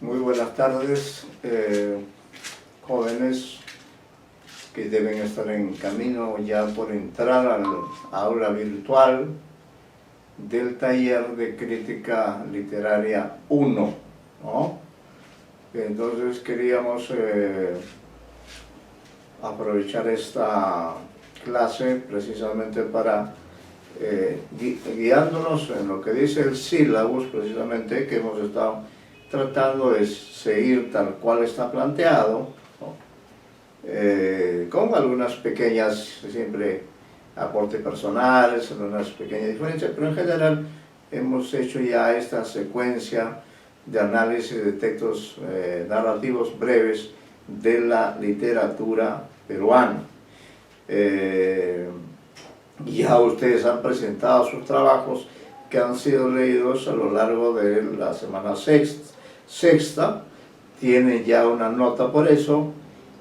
Muy buenas tardes, jóvenes que deben estar en camino ya por entrar al aula virtual del taller de crítica literaria 1, ¿no? Entonces queríamos aprovechar esta clase precisamente para guiándonos en lo que dice el sílabus, precisamente, que hemos estado tratando de seguir tal cual está planteado, ¿no? Con algunas pequeñas, siempre aportes personales, algunas pequeñas diferencias, pero en general hemos hecho ya esta secuencia de análisis de textos narrativos breves de la literatura peruana. Ya ustedes han presentado sus trabajos que han sido leídos a lo largo de la semana sexta, tienen ya una nota por eso,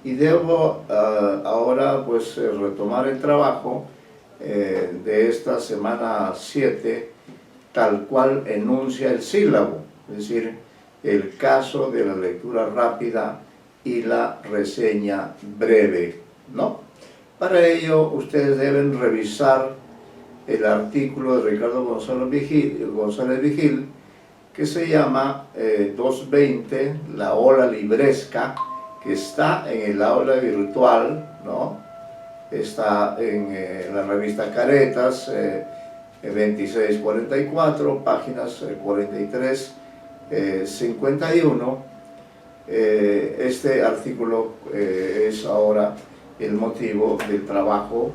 y debo ahora pues retomar el trabajo de esta semana 7 tal cual enuncia el sílabo, es decir, el caso de la lectura rápida y la reseña breve, ¿no? Para ello ustedes deben revisar el artículo de Ricardo González Vigil, que se llama 220, la ola libresca, que está en el aula virtual, ¿no? Está en la revista Caretas, 2644, páginas 43, 51. Este artículo es ahora el motivo del trabajo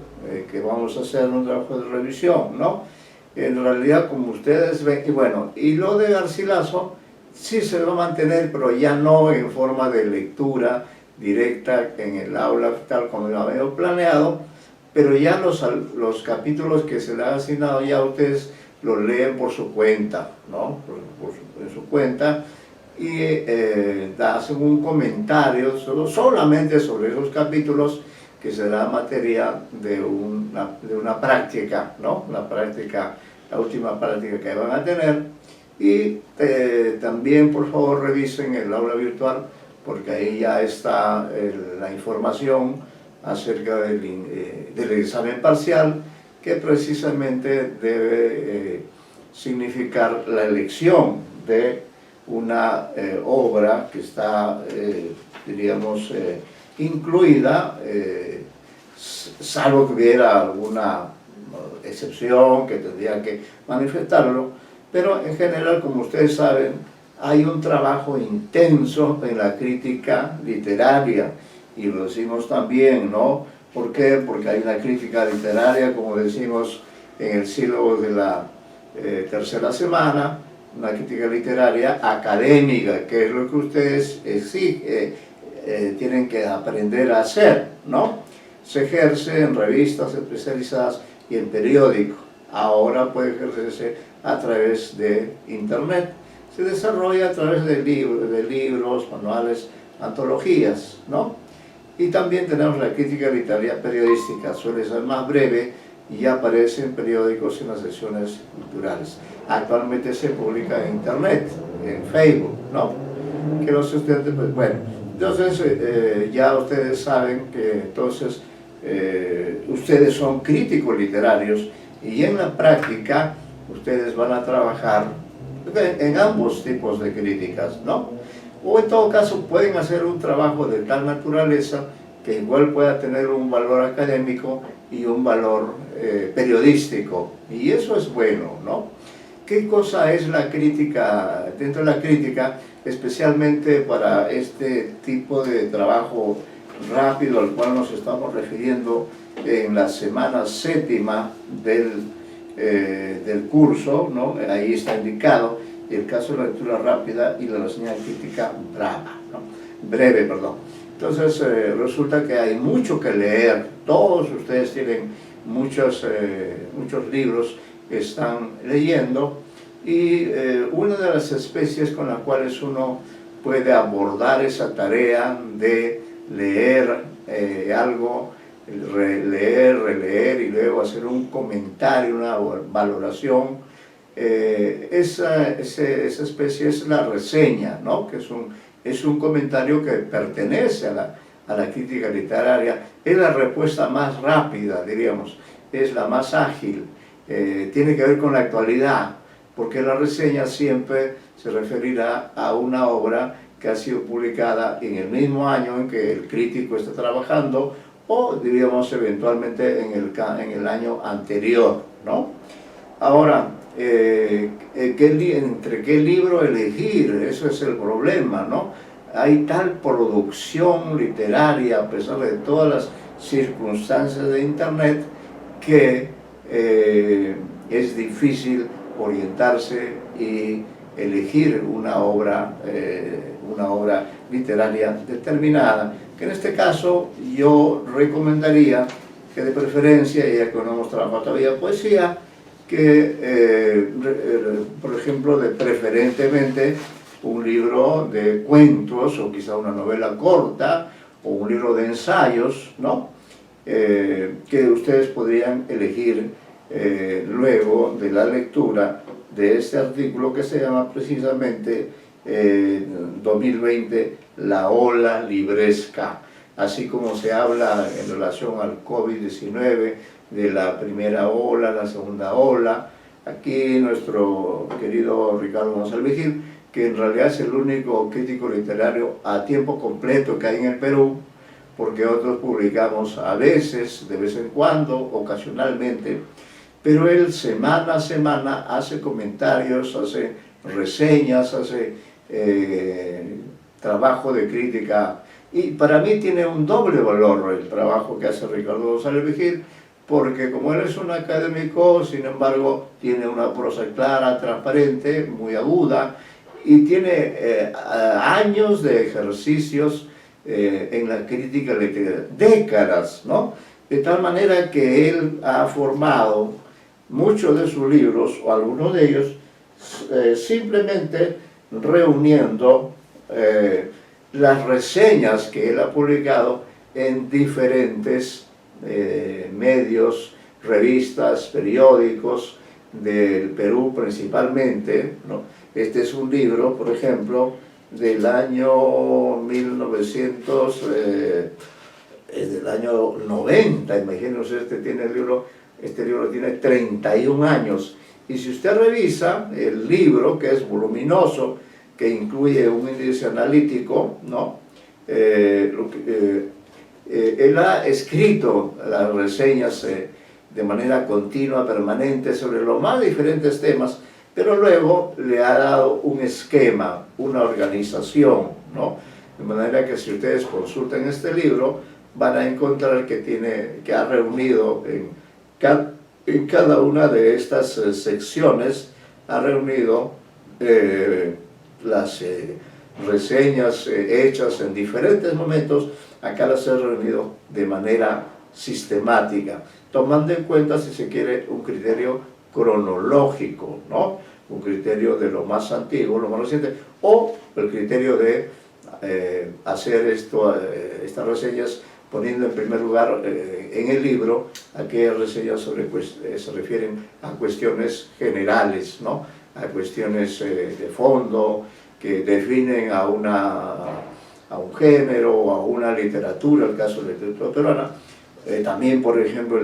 que vamos a hacer, un trabajo de revisión, ¿no? En realidad, como ustedes ven, y bueno, y lo de Garcilaso sí se va a mantener, pero ya no en forma de lectura directa en el aula, tal como lo habíamos planeado, pero ya los capítulos que se les han asignado ya ustedes los leen por su cuenta, ¿no? En su cuenta, y hacen un comentario solamente sobre esos capítulos, que será materia de una práctica, ¿no? La última práctica que van a tener. Y también, por favor, revisen el aula virtual, porque ahí ya está la información acerca del examen parcial, que precisamente debe significar la elección de una obra que está, diríamos, incluida, salvo que hubiera alguna excepción que tendría que manifestarlo, pero en general, como ustedes saben, hay un trabajo intenso en la crítica literaria, y lo decimos también, ¿no? ¿Por qué? Porque hay una crítica literaria, como decimos en el sílabo de la tercera semana, una crítica literaria académica, que es lo que ustedes tienen que aprender a hacer, ¿no? Se ejerce en revistas especializadas y en periódicos. Ahora puede ejercerse a través de internet. Se desarrolla a través de libros, manuales, antologías, ¿no? Y también tenemos la crítica literaria periodística, suele ser más breve y ya aparece en periódicos y en las secciones culturales. Actualmente se publica en internet, en Facebook, ¿no? Que los estudiantes, pues bueno, entonces ya ustedes saben que entonces ustedes son críticos literarios, y en la práctica ustedes van a trabajar en ambos tipos de críticas, ¿no? O en todo caso pueden hacer un trabajo de tal naturaleza que igual pueda tener un valor académico y un valor periodístico, y eso es bueno, ¿no? ¿Qué cosa es la crítica? Dentro de la crítica, especialmente para este tipo de trabajo rápido al cual nos estamos refiriendo en la semana séptima del curso, ¿no? Ahí está indicado el caso de la lectura rápida y la reseña crítica breve, perdón. Entonces resulta que hay mucho que leer, todos ustedes tienen muchos libros que están leyendo, y una de las especies con las cuales uno puede abordar esa tarea de leer algo, leer, releer y luego hacer un comentario, una valoración, esa especie es la reseña, ¿no? Que es un comentario que pertenece a la crítica literaria, es la respuesta más rápida, diríamos, es la más ágil, tiene que ver con la actualidad, porque la reseña siempre se referirá a una obra que ha sido publicada en el mismo año en que el crítico está trabajando, o diríamos eventualmente en el año anterior, ¿no? Ahora, ¿entre qué libro elegir? Eso es el problema, ¿no? Hay tal producción literaria, a pesar de todas las circunstancias de Internet, que es difícil orientarse y elegir una obra literaria determinada, que en este caso yo recomendaría que de preferencia, ya que no hemos trabajado todavía poesía, que por ejemplo preferentemente un libro de cuentos o quizá una novela corta o un libro de ensayos, ¿no? Que ustedes podrían elegir luego de la lectura de este artículo que se llama precisamente 2020 La ola libresca, así como se habla en relación al COVID-19 de la primera ola, la segunda ola. Aquí nuestro querido Ricardo González Vigil, que en realidad es el único crítico literario a tiempo completo que hay en el Perú, porque otros publicamos a veces, de vez en cuando, ocasionalmente, pero él semana a semana hace comentarios, hace reseñas, hace trabajo de crítica, y para mí tiene un doble valor el trabajo que hace Ricardo González Vigil, porque como él es un académico, sin embargo, tiene una prosa clara, transparente, muy aguda, y tiene años de ejercicios en la crítica literaria, décadas, ¿no? De tal manera que él ha formado muchos de sus libros, o algunos de ellos, simplemente reuniendo las reseñas que él ha publicado en diferentes medios, revistas, periódicos del Perú principalmente, ¿no? Este es un libro, por ejemplo, del año 1900, del año 90, imagínense, este libro tiene 31 años, y si usted revisa el libro, que es voluminoso, que incluye un índice analítico, ¿no? Él ha escrito las reseñas de manera continua, permanente, sobre los más diferentes temas, pero luego le ha dado un esquema, una organización, ¿no? De manera que si ustedes consultan este libro, van a encontrar que ha reunido en cada una de estas secciones, ha reunido las reseñas hechas en diferentes momentos. Acá las he reunido de manera sistemática, tomando en cuenta, si se quiere, un criterio cronológico, ¿no? Un criterio de lo más antiguo, lo más reciente, o el criterio de hacer estas reseñas poniendo en primer lugar en el libro aquellas reseñas se refieren a cuestiones generales, ¿no? A cuestiones de fondo que definen a un género o a una literatura, el caso de la literatura peruana. También, por ejemplo,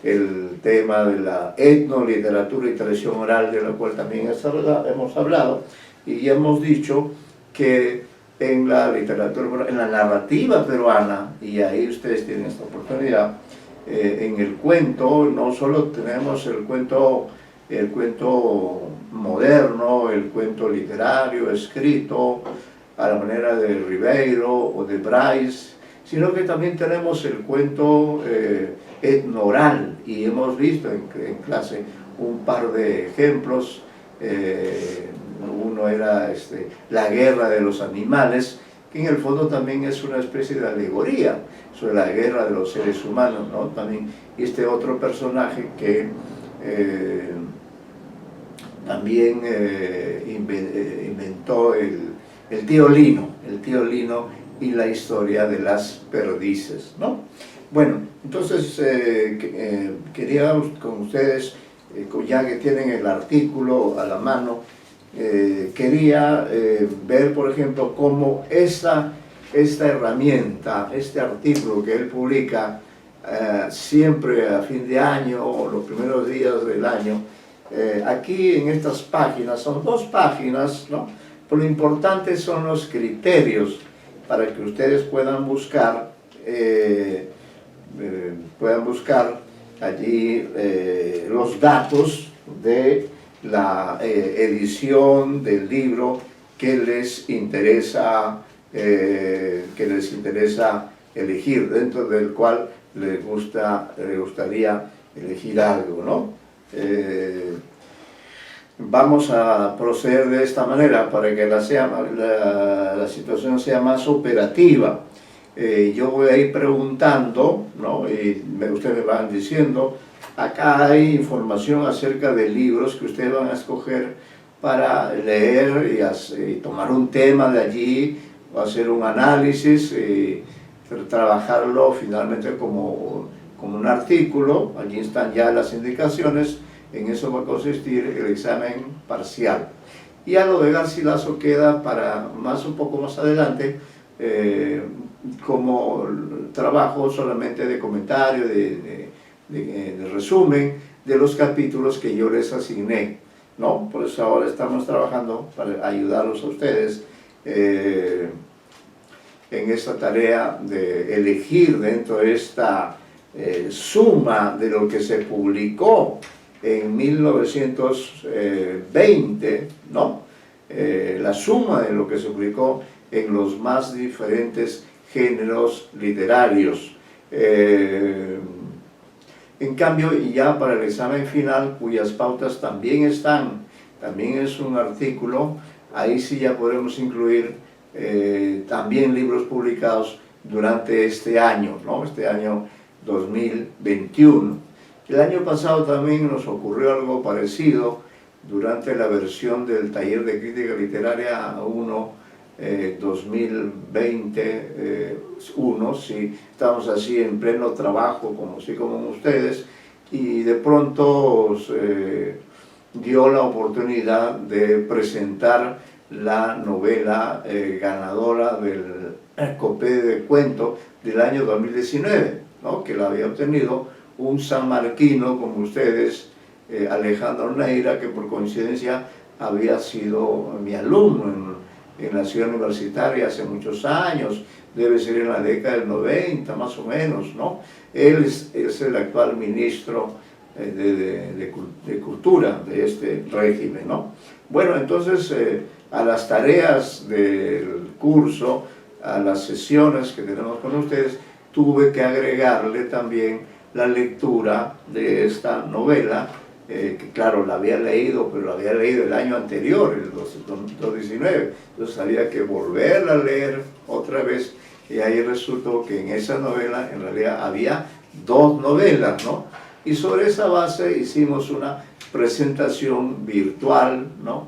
el tema de la etnoliteratura y tradición oral, de la cual también hemos hablado, y hemos dicho que en la literatura, en la narrativa peruana, y ahí ustedes tienen esta oportunidad, en el cuento, no solo tenemos el cuento moderno, el cuento literario, escrito a la manera de Ribeiro o de Bryce, sino que también tenemos el cuento etno-oral, y hemos visto en clase un par de ejemplos. Uno era La guerra de los animales, que en el fondo también es una especie de alegoría sobre la guerra de los seres humanos, ¿no? También este otro personaje que también inventó el tío Lino y la historia de las perdices, ¿no? Bueno, entonces quería con ustedes ya que tienen el artículo a la mano, quería ver, por ejemplo, cómo esta herramienta, este artículo que él publica siempre a fin de año o los primeros días del año, aquí en estas páginas, son 2 páginas, ¿no? Pero lo importante son los criterios para que ustedes puedan buscar allí los datos de la edición del libro que les interesa elegir, dentro del cual les gustaría elegir algo, ¿no? Vamos a proceder de esta manera para que la situación sea más operativa. Yo voy a ir preguntando, ¿no? Y ustedes me van diciendo, acá hay información acerca de libros que ustedes van a escoger para leer y tomar un tema de allí, o hacer un análisis y trabajarlo finalmente como un artículo. Allí están ya las indicaciones. En eso va a consistir el examen parcial. Y a lo de Garcilaso queda para un poco más adelante, como trabajo solamente de comentario, de resumen de los capítulos que yo les asigné, ¿no? Por eso ahora estamos trabajando para ayudarlos a ustedes en esta tarea de elegir dentro de esta suma de lo que se publicó en 1920, ¿no? La suma de lo que se publicó en los más diferentes géneros literarios. En cambio, ya para el examen final, cuyas pautas también están, también es un artículo, ahí sí ya podemos incluir también libros publicados durante este año, ¿no? Este año 2021. El año pasado también nos ocurrió algo parecido durante la versión del Taller de Crítica Literaria 1 2021, sí, estamos así en pleno trabajo, como ustedes, y de pronto dio la oportunidad de presentar la novela ganadora del Copé de Cuento del año 2019, ¿no? Que la había obtenido un sanmarquino como ustedes, Alejandro Neira, que por coincidencia había sido mi alumno en la ciudad universitaria hace muchos años, debe ser en la década del 90 más o menos, ¿no? Él es el actual ministro de Cultura de este régimen, ¿no? Bueno, entonces a las tareas del curso, a las sesiones que tenemos con ustedes, tuve que agregarle también la lectura de esta novela, que claro, la había leído, pero la había leído el año anterior, el 2019, entonces había que volverla a leer otra vez, y ahí resultó que en esa novela en realidad había 2 novelas, ¿no? Y sobre esa base hicimos una presentación virtual, ¿no?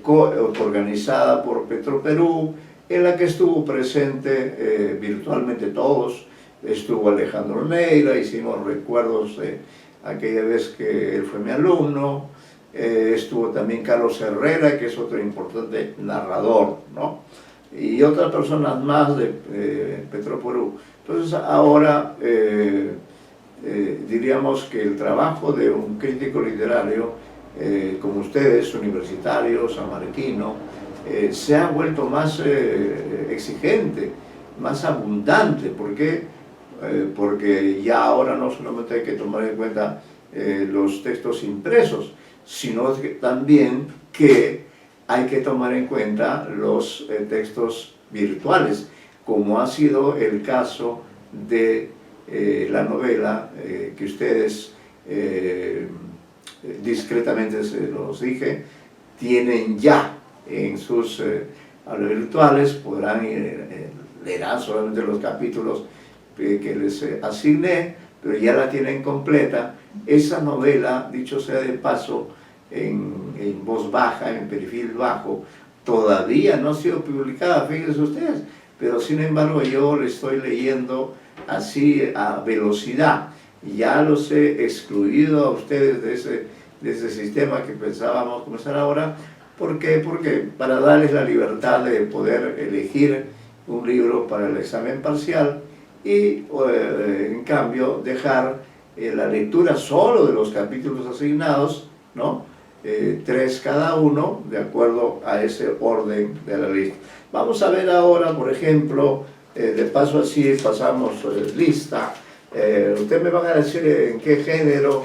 Organizada por Petroperú, en la que estuvo presente virtualmente todos. Estuvo Alejandro Neira, hicimos recuerdos de aquella vez que él fue mi alumno, estuvo también Carlos Herrera, que es otro importante narrador, ¿no? Y otras personas más de Petroperú. Entonces ahora diríamos que el trabajo de un crítico literario como ustedes, universitario, sanmarquino, se ha vuelto más exigente, más abundante. ¿Por qué? Porque ya ahora no solamente hay que tomar en cuenta los textos impresos, sino que también que hay que tomar en cuenta los textos virtuales, como ha sido el caso de la novela que ustedes discretamente se los dije, tienen ya en sus aulas virtuales, podrán leerán solamente los capítulos que les asigné, pero ya la tienen completa. Esa novela, dicho sea de paso, en voz baja, en perfil bajo, todavía no ha sido publicada, fíjense ustedes, pero sin embargo yo le estoy leyendo así a velocidad. Ya los he excluido a ustedes de ese sistema que pensábamos comenzar ahora. ¿Por qué? Porque para darles la libertad de poder elegir un libro para el examen parcial y en cambio dejar la lectura solo de los capítulos asignados, ¿no? 3 cada uno, de acuerdo a ese orden de la lista. Vamos a ver ahora, por ejemplo, de paso así pasamos lista. Ustedes me van a decir en qué género.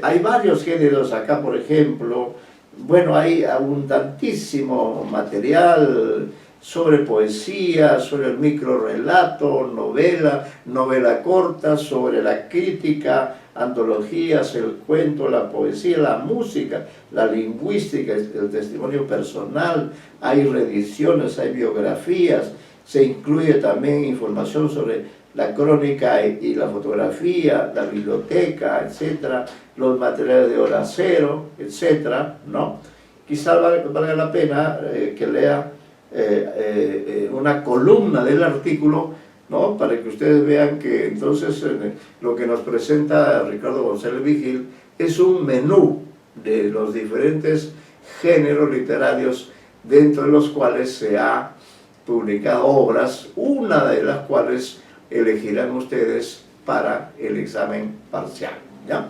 Hay varios géneros acá, por ejemplo. Bueno, hay abundantísimo material sobre poesía, sobre el microrrelato, novela corta, sobre la crítica, antologías, el cuento, la poesía, la música, la lingüística, el testimonio personal, hay reediciones, hay biografías, se incluye también información sobre la crónica y la fotografía, la biblioteca, etcétera, los materiales de hora cero, etcétera, ¿no? Quizá valga la pena que lea una columna del artículo, ¿no? Para que ustedes vean que entonces lo que nos presenta Ricardo González Vigil es un menú de los diferentes géneros literarios dentro de los cuales se ha publicado obras, una de las cuales elegirán ustedes para el examen parcial, ¿ya?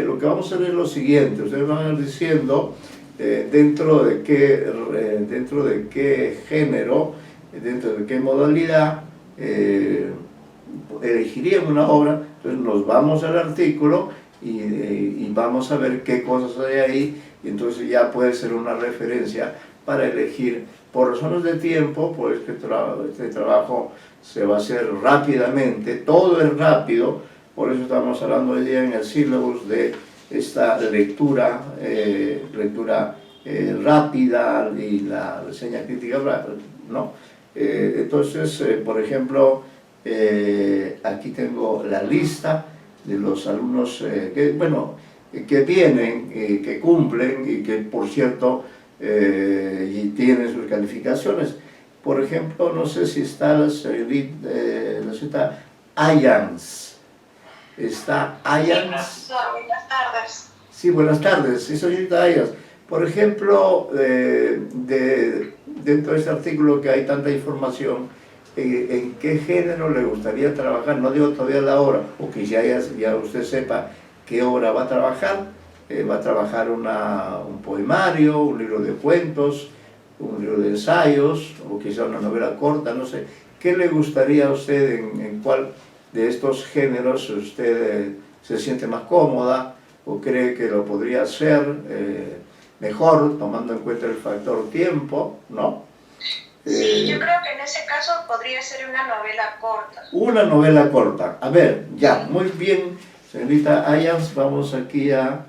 Lo que vamos a hacer es lo siguiente, ustedes van a ir diciendo dentro de qué género, dentro de qué modalidad elegirían una obra. Entonces nos vamos al artículo y vamos a ver qué cosas hay ahí, y entonces ya puede ser una referencia para elegir. Por razones de tiempo, pues este trabajo se va a hacer rápidamente, todo es rápido, por eso estamos hablando hoy día en el sílabus de esta lectura, rápida y la reseña crítica, ¿no? Entonces, por ejemplo, aquí tengo la lista de los alumnos que vienen, que cumplen y que, por cierto, y tienen sus calificaciones. Por ejemplo, no sé si está la señorita Ayans. ¿Está Ayans? Sí, buenas tardes. Sí, buenas tardes. Sí, señorita Ayans. Por ejemplo, dentro de este artículo que hay tanta información, ¿en qué género le gustaría trabajar? No digo todavía la hora, o que ya usted sepa qué obra va a trabajar. Va a trabajar un poemario, un libro de cuentos, un libro de ensayos, o quizá una novela corta, no sé. ¿Qué le gustaría a usted, en cuál de estos géneros usted se siente más cómoda o cree que lo podría hacer mejor, tomando en cuenta el factor tiempo, ¿no? Sí, yo creo que en ese caso podría ser una novela corta. Una novela corta. A ver, ya, muy bien, señorita Ayans, vamos aquí a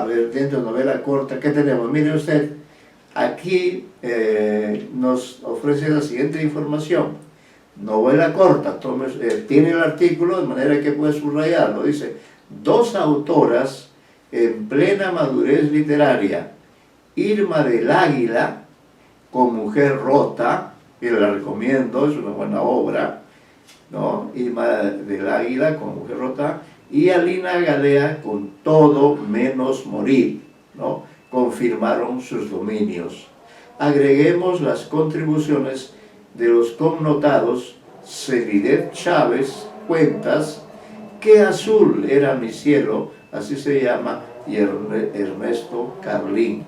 ver, dentro de novela corta, ¿qué tenemos? Mire usted, aquí nos ofrece la siguiente información. Novela corta, tiene el artículo de manera que puede subrayarlo. Dice, 2 autoras en plena madurez literaria, Irma del Águila, con Mujer Rota, que la recomiendo, es una buena obra, ¿no? Irma del Águila, con Mujer Rota, y Alina Galea, con Todo menos morir, ¿no? Confirmaron sus dominios. Agreguemos las contribuciones de los connotados Celidet Chávez, Cuentas, Qué azul era mi cielo, así se llama, y Ernesto Carlín,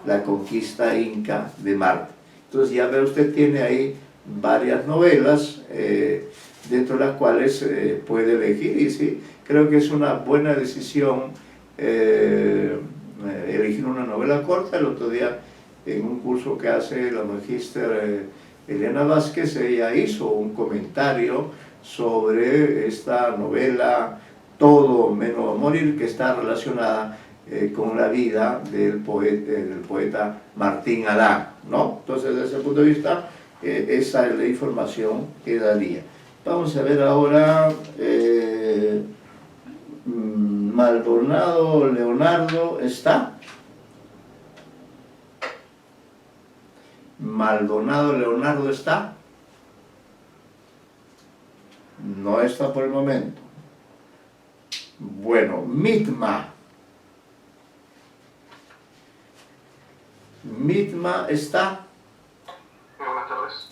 La conquista inca de Marte. Entonces ya ve usted, tiene ahí varias novelas dentro de las cuales puede elegir, y sí, creo que es una buena decisión elegir una novela corta. El otro día, en un curso que hace la magíster Elena Vázquez, ella hizo un comentario sobre esta novela Todo menos morir, que está relacionada con la vida del poeta Martín Adán, ¿no? Entonces, desde ese punto de vista, esa es la información que daría. Vamos a ver ahora Maldonado Leonardo, ¿está? Maldonado Leonardo, ¿está? No está por el momento. Bueno, Mitma. Mitma está. Buenas tardes.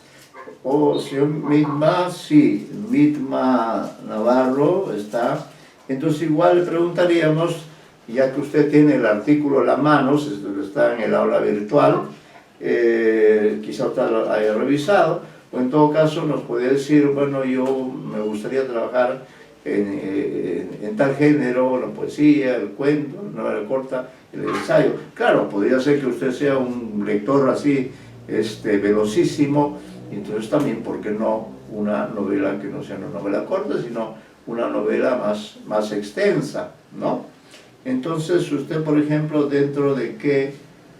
Oh, señor Mitma, sí, Mitma Navarro está. Entonces igual le preguntaríamos, ya que usted tiene el artículo a la mano, está en el aula virtual, quizá usted lo haya revisado, o en todo caso nos podría decir, bueno, yo me gustaría trabajar en tal género, la poesía, el cuento, la novela corta, el ensayo. Claro, podría ser que usted sea un lector así, velocísimo, entonces también, ¿por qué no una novela que no sea una novela corta, sino una novela más extensa, ¿no? Entonces, usted, por ejemplo, dentro de qué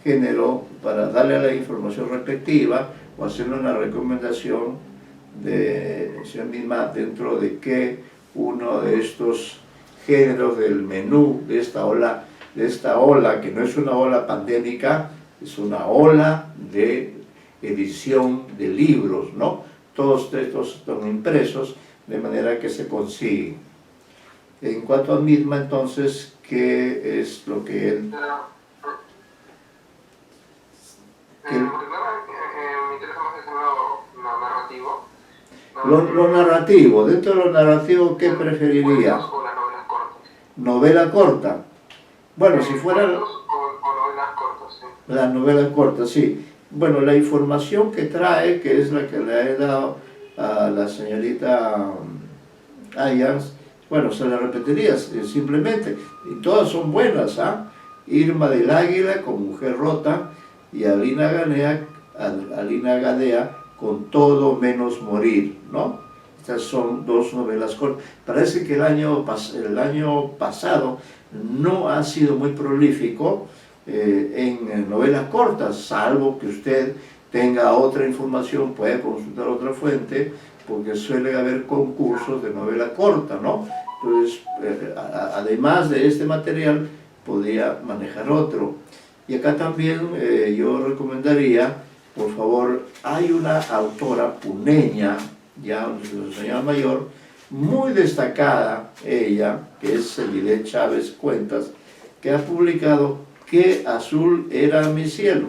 género, para darle la información respectiva o hacerle una recomendación de señor misma, dentro de qué uno de estos géneros del menú de esta ola, que no es una ola pandémica, es una ola de edición de libros, ¿no? Todos estos están impresos de manera que se consiguen. En cuanto a misma, entonces, ¿qué es lo que él... Me interesa más el género narrativo. Lo narrativo, dentro de lo narrativo, ¿qué preferiría? O las novelas cortas. ¿Novela corta? Bueno, si fuera... O novelas cortas, sí. Las novelas cortas, sí. Bueno, la información que trae, que es la que le he dado a la señorita Ayans, bueno, se la repetiría simplemente. Y todas son buenas, ¿ah? Irma del Águila con Mujer Rota y Alina Gadea con Todo menos morir, ¿no? Estas son dos novelas cortas. Parece que el año pasado no ha sido muy prolífico en novelas cortas, salvo que usted tenga otra información, puede consultar otra fuente, porque suele haber concursos de novela corta, ¿no? Entonces, además de este material, podría manejar otro. Y acá también yo recomendaría, por favor, hay una autora puneña, ya una señora mayor, muy destacada, ella, que es Elidet Chávez Cuentas, que ha publicado Qué azul era mi cielo.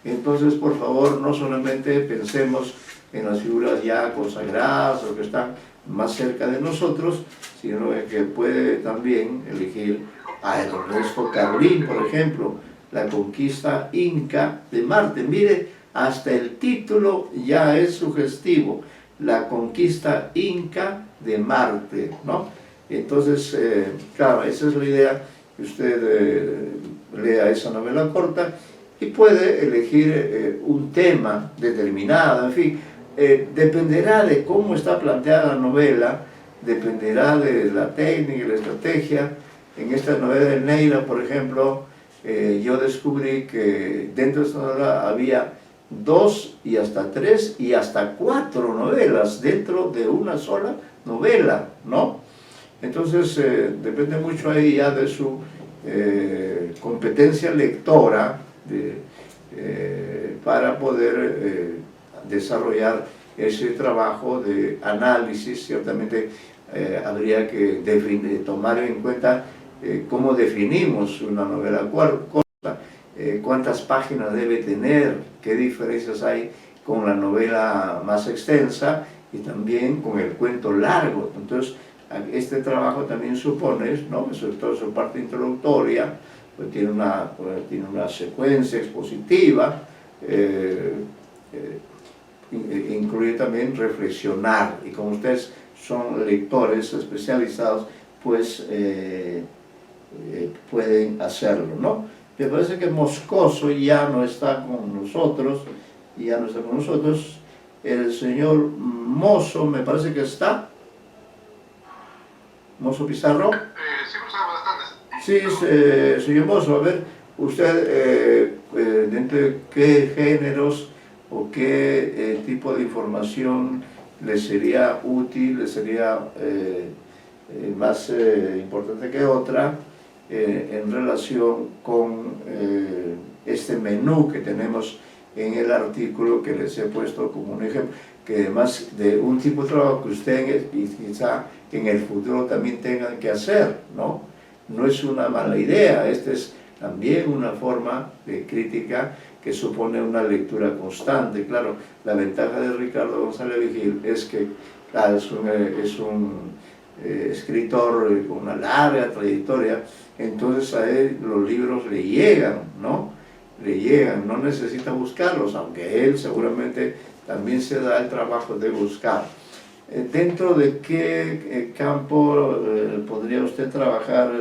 Entonces, por favor, no solamente pensemos en las figuras ya consagradas o que están más cerca de nosotros, sino que puede también elegir a Ernesto Carlín, por ejemplo, La conquista inca de Marte. Mire, hasta el título ya es sugestivo, La conquista inca de Marte, ¿no? Entonces, claro, esa es la idea, que usted lea esa novela corta y puede elegir un tema determinado, en fin, dependerá de cómo está planteada la novela, dependerá de la técnica y la estrategia. En esta novela de Neira, por ejemplo, yo descubrí que dentro de esta novela había 2 y hasta 3 y hasta 4 novelas dentro de una sola novela, ¿no? Entonces depende mucho ahí ya de su competencia lectora para poder desarrollar ese trabajo de análisis. Ciertamente habría que tomar en cuenta cómo definimos una novela corta, cuántas páginas debe tener, qué diferencias hay con la novela más extensa y también con el cuento largo. Entonces, este trabajo también supone, ¿no?, sobre todo su parte introductoria, pues tiene una secuencia expositiva, incluye también reflexionar, y como ustedes son lectores especializados, pues pueden hacerlo, ¿no? Me parece que Moscoso ya no está con nosotros, el señor Mozo me parece que está, Mozo Pizarro. Sí, buenas tardes. Sí, señor Mozo, a ver, usted, dentro de qué géneros o qué tipo de información le sería útil, le sería más importante que otra en relación con este menú que tenemos en el artículo que les he puesto como un ejemplo. que además de un tipo de trabajo que usted y quizá en el futuro también tengan que hacer, ¿no? No es una mala idea, esta es también una forma de crítica que supone una lectura constante. Claro, la ventaja de Ricardo González Vigil es que claro, es un escritor con una larga trayectoria, entonces a él los libros le llegan, ¿no? Le llegan, no necesita buscarlos, aunque él seguramente también se da el trabajo de buscar. ¿Dentro de qué campo podría usted trabajar,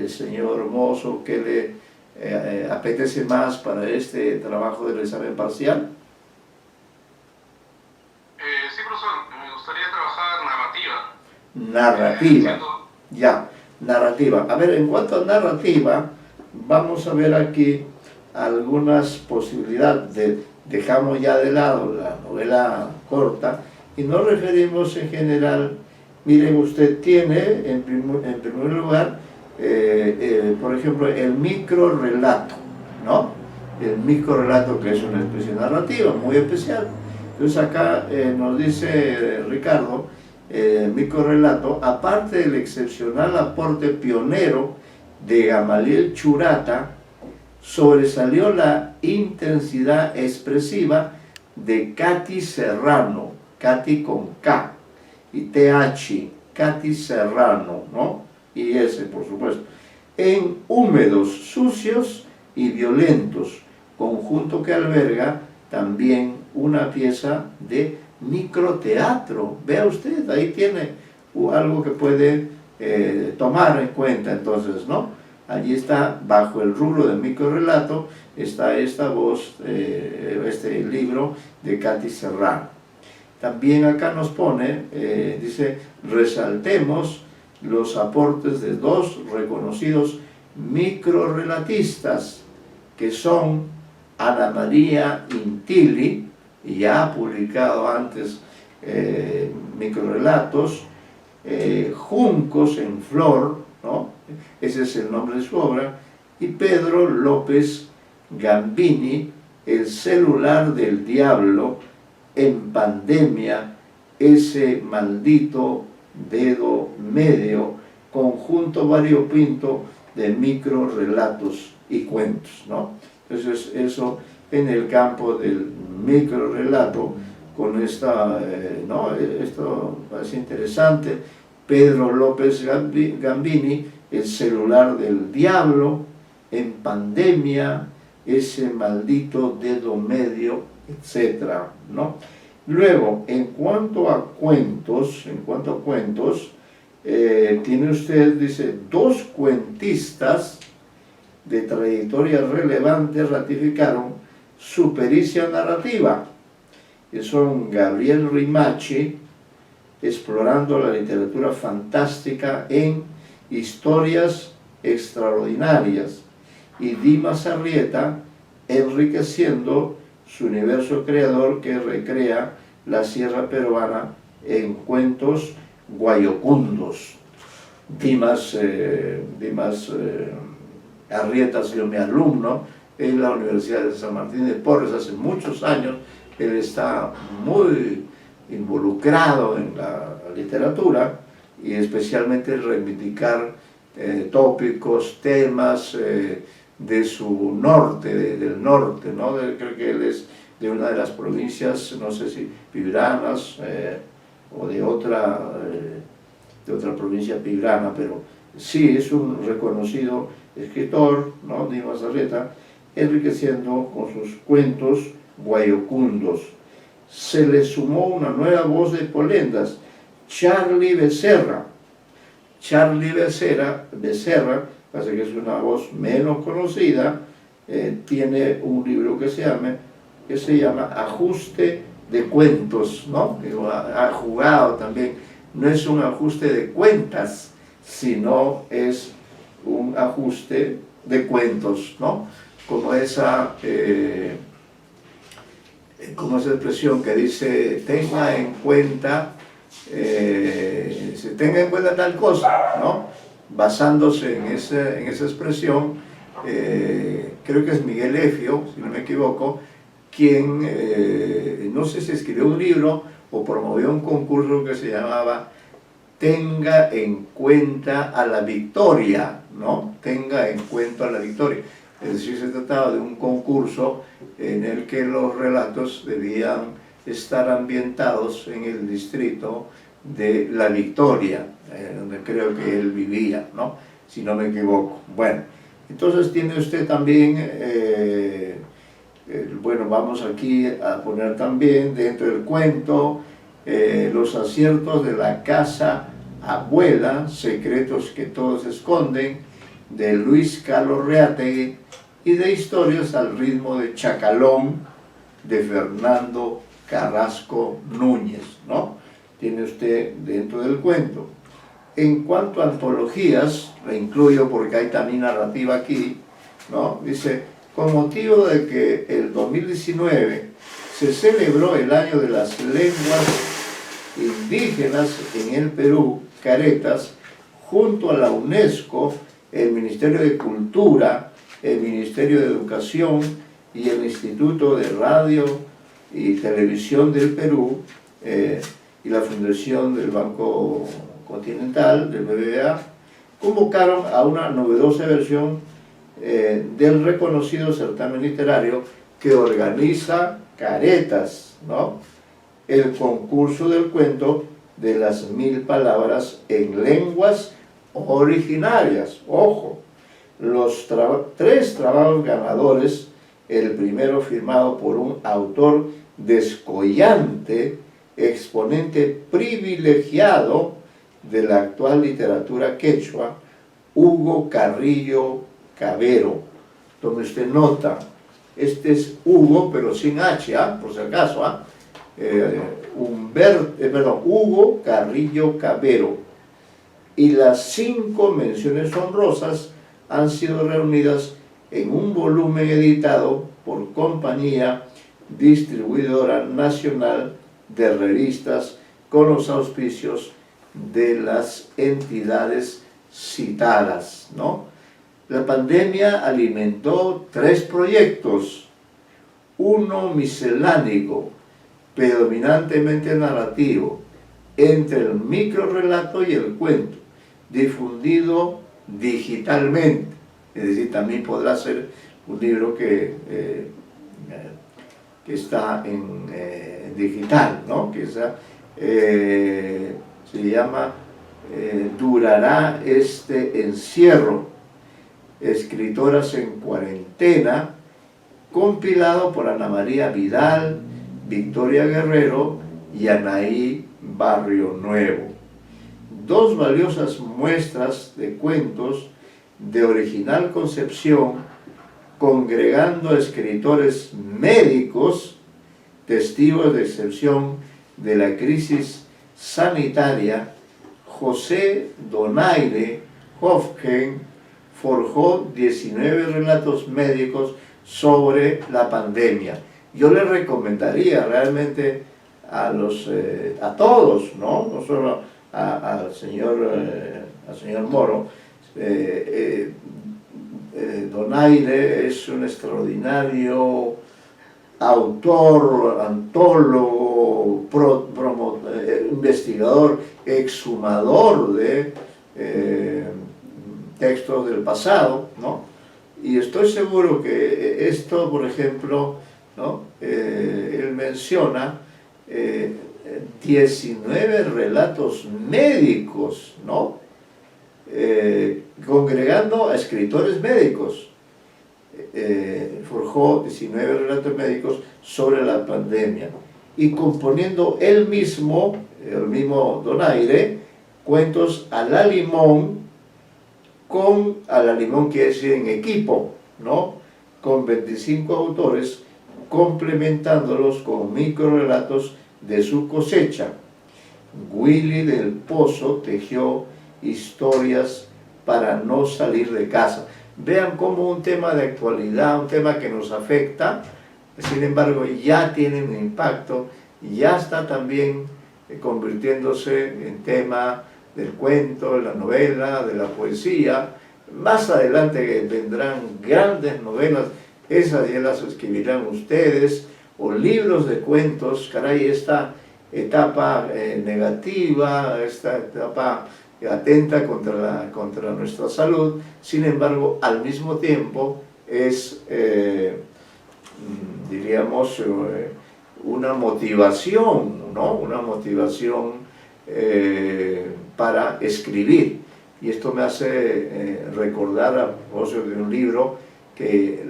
señor Mozo? ¿Qué le apetece más para este trabajo del examen parcial? Sí, profesor, me gustaría trabajar narrativa. Narrativa, ya, narrativa. A ver, en cuanto a narrativa, vamos a ver aquí algunas posibilidades. Dejamos ya de lado la novela corta y nos referimos en general. Miren, usted tiene en primer lugar, por ejemplo, el microrrelato, ¿no? El microrrelato, que es una especie narrativa muy especial. Entonces acá nos dice Ricardo, microrrelato, aparte del excepcional aporte pionero de Gamaliel Churata, sobresalió la intensidad expresiva de Katy Serrano, Katy con K y TH, Katy Serrano, ¿no? Y S, por supuesto, en Húmedos, Sucios y Violentos, conjunto que alberga también una pieza de microteatro. Vea usted, ahí tiene algo que puede tomar en cuenta entonces, ¿no? Allí está, bajo el rubro del microrrelato, está esta voz, este libro de Katy Serrano. También acá nos pone, dice, resaltemos los aportes de dos reconocidos microrrelatistas, que son Ana María Intilli, ya ha publicado antes microrrelatos, Juncos en Flor, ¿no? Ese es el nombre de su obra, y Pedro López Gambini, El celular del diablo en pandemia, ese maldito dedo medio, conjunto variopinto de microrrelatos y cuentos, ¿no? Entonces eso en el campo del microrrelato, con esta, ¿no? Esto parece interesante. Pedro López Gambini, El celular del diablo, en pandemia, ese maldito dedo medio, etc., ¿no? Luego, en cuanto a cuentos, tiene usted, dice, dos cuentistas de trayectoria relevante ratificaron su pericia narrativa, que son Gabriel Rimachi, explorando la literatura fantástica en historias extraordinarias, y Dimas Arrieta, enriqueciendo su universo creador, que recrea la sierra peruana en cuentos guayocundos. Dimas Arrieta ha sido mi alumno en la Universidad de San Martín de Porres hace muchos años. Él está muy involucrado en la literatura, y especialmente reivindicar tópicos, temas de su norte, del norte, ¿no? Creo que él es de una de las provincias, no sé si pibranas o de otra provincia pibrana, pero sí es un reconocido escritor, ¿no? Dimas Arrieta, enriqueciendo con sus cuentos guayocundos. Se le sumó una nueva voz de polendas, Charlie Becerra. Charlie Becerra, parece que es una voz menos conocida, tiene un libro que se llama Ajuste de Cuentos, ¿no? Ha jugado también, no es un ajuste de cuentas, sino es un ajuste de cuentos, ¿no? Como esa expresión que dice, tenga en cuenta tal cosa, ¿no? Basándose en esa expresión, creo que es Miguel Efio, si no me equivoco, quien, no sé si escribió un libro o promovió un concurso que se llamaba Tenga en cuenta a la victoria, ¿no? Tenga en cuenta a la victoria. Es decir, se trataba de un concurso en el que los relatos debían estar ambientados en el distrito de La Victoria, donde creo que él vivía, ¿no? Si no me equivoco. Bueno, entonces tiene usted también, bueno, vamos aquí a poner también dentro del cuento los aciertos de la casa abuela, secretos que todos esconden, de Luis Carlos Reategui, y de Historias al ritmo de Chacalón, de Fernando Carrasco Núñez, ¿no? Tiene usted dentro del cuento. En cuanto a antologías, la incluyo porque hay también narrativa aquí, ¿no? Dice, con motivo de que el 2019 se celebró el año de las lenguas indígenas en el Perú, Caretas, junto a la UNESCO, el Ministerio de Cultura, el Ministerio de Educación y el Instituto de Radio y Televisión del Perú y la Fundación del Banco Continental, del BBVA, convocaron a una novedosa versión del reconocido certamen literario que organiza Caretas, ¿no? El concurso del cuento de las 1000 palabras en lenguas originarias. Ojo, los 3 trabajos ganadores, el primero firmado por un autor descollante, exponente privilegiado de la actual literatura quechua, Hugo Carrillo Cabero. Tome usted nota, este es Hugo, pero sin H, por si acaso, Hugo Carrillo Cabero. Y las 5 menciones honrosas han sido reunidas en un volumen editado por Compañía Distribuidora Nacional de Revistas con los auspicios de las entidades citadas, ¿no? La pandemia alimentó 3 proyectos, uno miscelánico, predominantemente narrativo, entre el microrrelato y el cuento, difundido digitalmente, es decir, también podrá ser un libro que está en digital, ¿no? Que se llama Durará este encierro, escritoras en cuarentena, compilado por Ana María Vidal, Victoria Guerrero y Anaí Barrio Nuevo. 2 valiosas muestras de cuentos de original concepción, congregando a escritores médicos, testigos de excepción de la crisis sanitaria. José Donaire Hofgen forjó 19 relatos médicos sobre la pandemia. Yo le recomendaría realmente a todos, no solo al señor Moro. Donaire es un extraordinario autor, antólogo, investigador, exhumador de textos del pasado, ¿no? Y estoy seguro que esto, por ejemplo, ¿no? Él menciona 19 relatos médicos, ¿no? Congregando a escritores médicos. Forjó 19 relatos médicos sobre la pandemia y componiendo él mismo, el mismo Donaire, cuentos a la limón, quiere decir en equipo, ¿no? Con 25 autores, complementándolos con microrelatos de su cosecha. Willy del Pozo tejió historias para no salir de casa. Vean cómo un tema de actualidad, un tema que nos afecta, sin embargo ya tiene un impacto, ya está también convirtiéndose en tema del cuento, de la novela, de la poesía. Más adelante vendrán grandes novelas, esas ya las escribirán ustedes, o libros de cuentos, caray, esta etapa negativa, esta etapa atenta contra nuestra salud, sin embargo, al mismo tiempo es, diríamos, una motivación, ¿no? Una motivación para escribir. Y esto me hace recordar a propósito de un libro que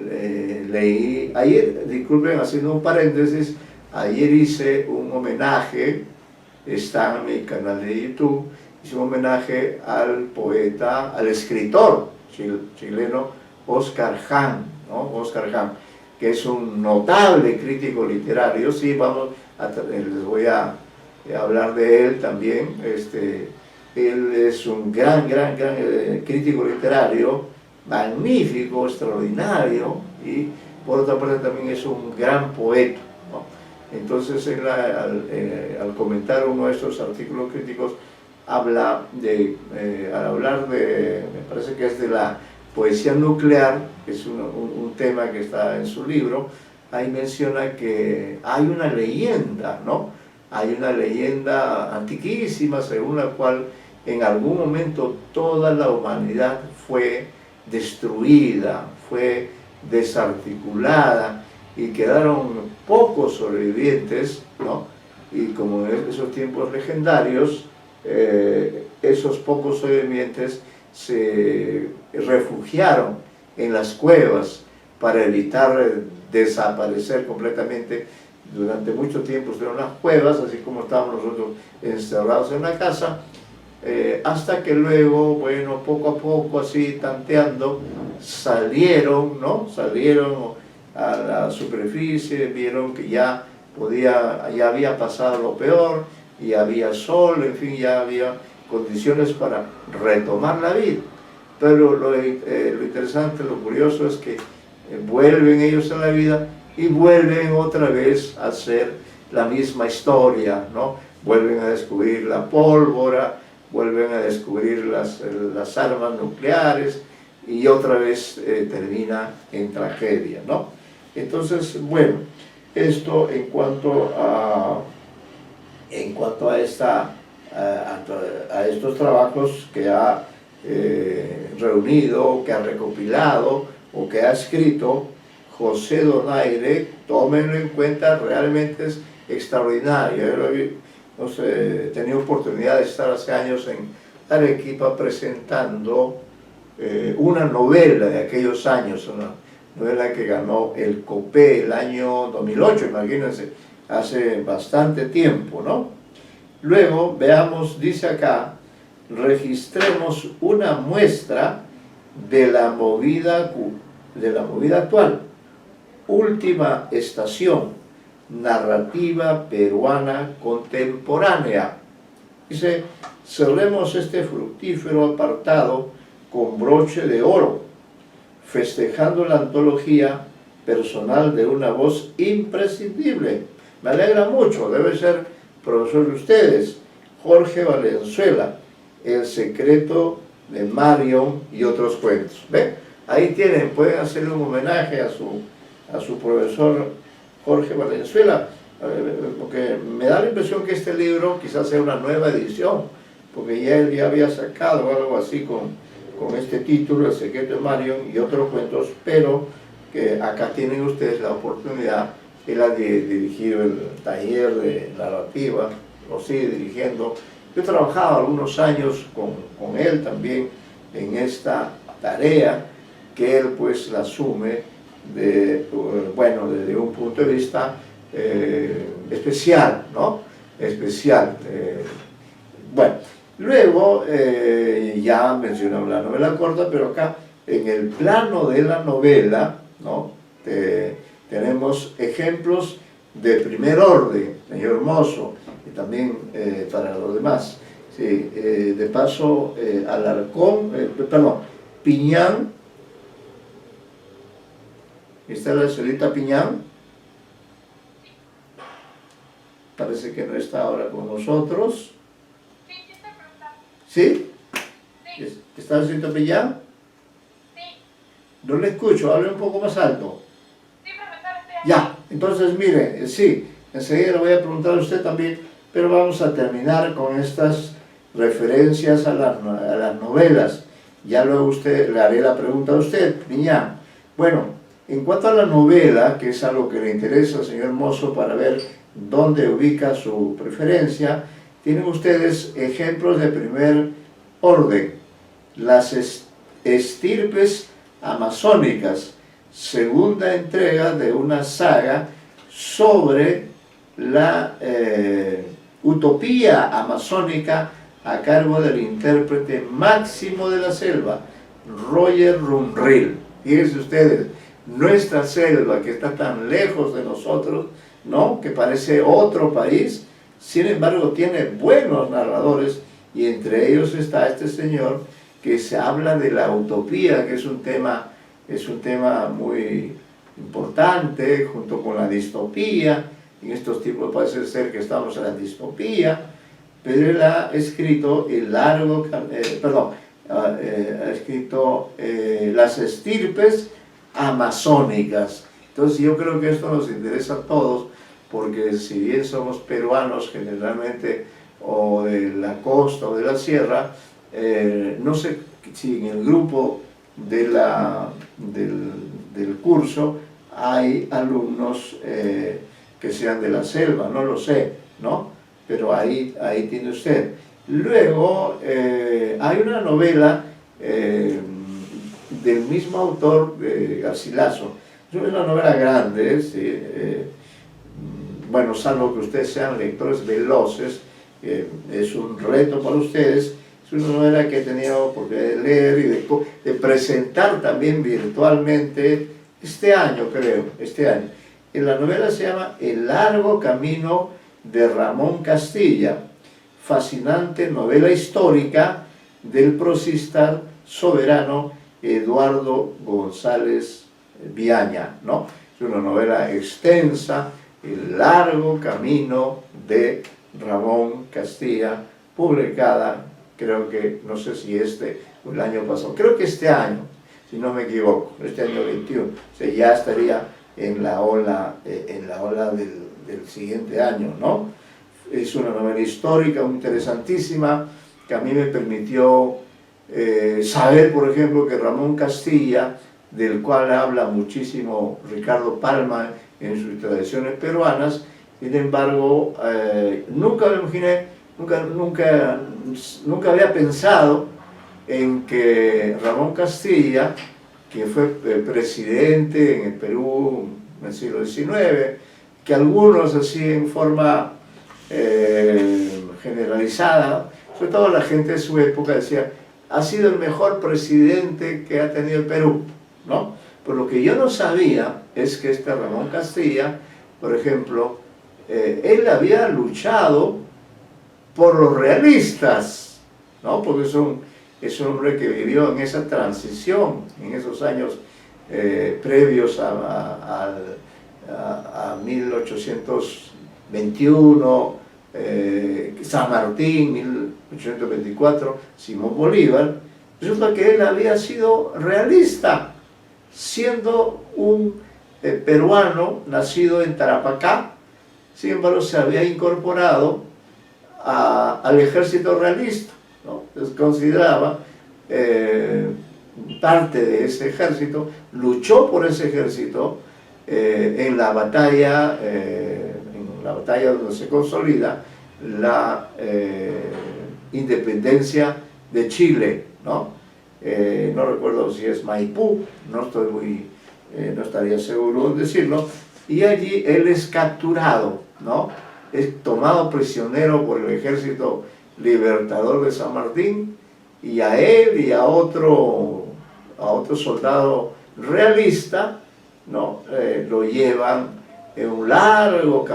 leí ayer, disculpen, haciendo un paréntesis, ayer hice un homenaje, está en mi canal de YouTube, hice un homenaje al poeta, al escritor chileno Oscar Hahn, ¿no? Oscar Hahn, que es un notable crítico literario. Sí, les voy a hablar de él también. Él es un gran crítico literario, magnífico, extraordinario, y por otra parte también es un gran poeta, ¿no? Entonces él, al comentar uno de estos artículos críticos, habla al hablar de, me parece que es de la poesía nuclear, que es un tema que está en su libro, ahí menciona que hay una leyenda, ¿no? Hay una leyenda antiquísima según la cual en algún momento toda la humanidad fue destruida, fue desarticulada y quedaron pocos sobrevivientes, ¿no? Y como en esos tiempos legendarios, esos pocos sobrevivientes se refugiaron en las cuevas para evitar desaparecer completamente. Durante mucho tiempo estuvieron en las cuevas, así como estábamos nosotros encerrados en la casa, hasta que luego, bueno, poco a poco, así tanteando, salieron, ¿no? Salieron a la superficie, vieron que ya había pasado lo peor, y había sol, en fin, ya había condiciones para retomar la vida. Pero lo interesante, lo curioso es que vuelven ellos a la vida y vuelven otra vez a hacer la misma historia, ¿no? Vuelven a descubrir la pólvora, vuelven a descubrir las armas nucleares, y otra vez termina en tragedia, ¿no? Entonces, bueno, esto en cuanto a estos trabajos que ha reunido, que ha recopilado o que ha escrito José Donaire, tómenlo en cuenta, realmente es extraordinario. He tenido oportunidad de estar hace años en Arequipa presentando una novela de aquellos años, una novela que ganó el COPE el año 2008, imagínense, hace bastante tiempo, ¿no? Luego, veamos, dice acá, registremos una muestra de la movida actual. Última estación, narrativa peruana contemporánea. Dice, cerremos este fructífero apartado con broche de oro, festejando la antología personal de una voz imprescindible. Me alegra mucho, debe ser profesor de ustedes, Jorge Valenzuela, El secreto de Marion y otros cuentos. ¿Ven? Ahí tienen, pueden hacerle un homenaje a su profesor Jorge Valenzuela, porque me da la impresión que este libro quizás sea una nueva edición, porque ya él ya había sacado algo así con este título, El secreto de Marion y otros cuentos, pero que acá tienen ustedes la oportunidad. Él ha dirigido el taller de narrativa, lo sigue dirigiendo. Yo he trabajado algunos años con él también en esta tarea, que él pues la asume desde un punto de vista especial, ¿no? Especial. Bueno, luego ya mencionamos la novela corta, pero acá en el plano de la novela, ¿no? Tenemos ejemplos de primer orden, señor Mozo, y también para los demás. Sí, de paso, Piñán, ¿está la señorita Piñán? Parece que no está ahora con nosotros. Sí, sí estoy preguntando. ¿Sí? Sí. ¿Está la señorita Piñán? Sí. No le escucho, hable un poco más alto. Sí, profesor, estoy aquí. Ya, Entonces, mire, sí, enseguida le voy a preguntar a usted también, pero vamos a terminar con estas referencias a las novelas. Ya luego usted, le haré la pregunta a usted, Miñán. Bueno, en cuanto a la novela, que es algo que le interesa, señor Mozo, para ver dónde ubica su preferencia, tienen ustedes ejemplos de primer orden. Las estirpes amazónicas, segunda entrega de una saga sobre la utopía amazónica a cargo del intérprete máximo de la selva, Roger Rumril. Fíjense ustedes, nuestra selva que está tan lejos de nosotros, ¿no?, que parece otro país, sin embargo tiene buenos narradores, y entre ellos está este señor que se habla de la utopía, que es un tema muy importante, junto con la distopía. En estos tiempos parece ser que estamos en la distopía, pero él ha escrito ha escrito las estirpes amazónicas. Entonces yo creo que esto nos interesa a todos, porque si bien somos peruanos generalmente, o de la costa o de la sierra, no sé si en el grupo del curso hay alumnos que sean de la selva, no lo sé, ¿no? Pero ahí tiene usted. Luego hay una novela del mismo autor, Garcilaso. Es una novela grande, ¿sí? Bueno, salvo que ustedes sean lectores veloces, es un reto para ustedes. Es una novela que he tenido oportunidad de leer y de presentar también virtualmente este año, creo, este año. Y la novela se llama El largo camino de Ramón Castilla, fascinante novela histórica del prosista soberano Eduardo González Viaña, ¿no? Es una novela extensa, El largo camino de Ramón Castilla, publicada, creo que, no sé si o el año pasado, creo que este año, si no me equivoco, este año 21, o sea, ya estaría en la ola del siguiente año, ¿no? Es una novela histórica muy interesantísima, que a mí me permitió saber, por ejemplo, que Ramón Castilla, del cual habla muchísimo Ricardo Palma en sus tradiciones peruanas, sin embargo, nunca me imaginé, nunca había pensado en que Ramón Castilla, que fue presidente en el Perú en el siglo XIX, que algunos así en forma generalizada, sobre todo la gente de su época decía, ha sido el mejor presidente que ha tenido el Perú, ¿no? Pero lo que yo no sabía es que este Ramón Castilla, por ejemplo, él había luchado por los realistas, ¿no? Porque es un hombre que vivió en esa transición, en esos años previos a 1821, San Martín, 1824, Simón Bolívar. Resulta que él había sido realista, siendo un peruano nacido en Tarapacá. Sin embargo, se había incorporado al ejército realista, ¿no? Entonces consideraba parte de ese ejército, luchó por ese ejército en la batalla donde se consolida la independencia de Chile, ¿no? No recuerdo si es Maipú, no estaría seguro de decirlo, y allí él es capturado, ¿no? Es tomado prisionero por el ejército libertador de San Martín, y a él y a otro soldado realista, ¿no? Lo llevan en un largo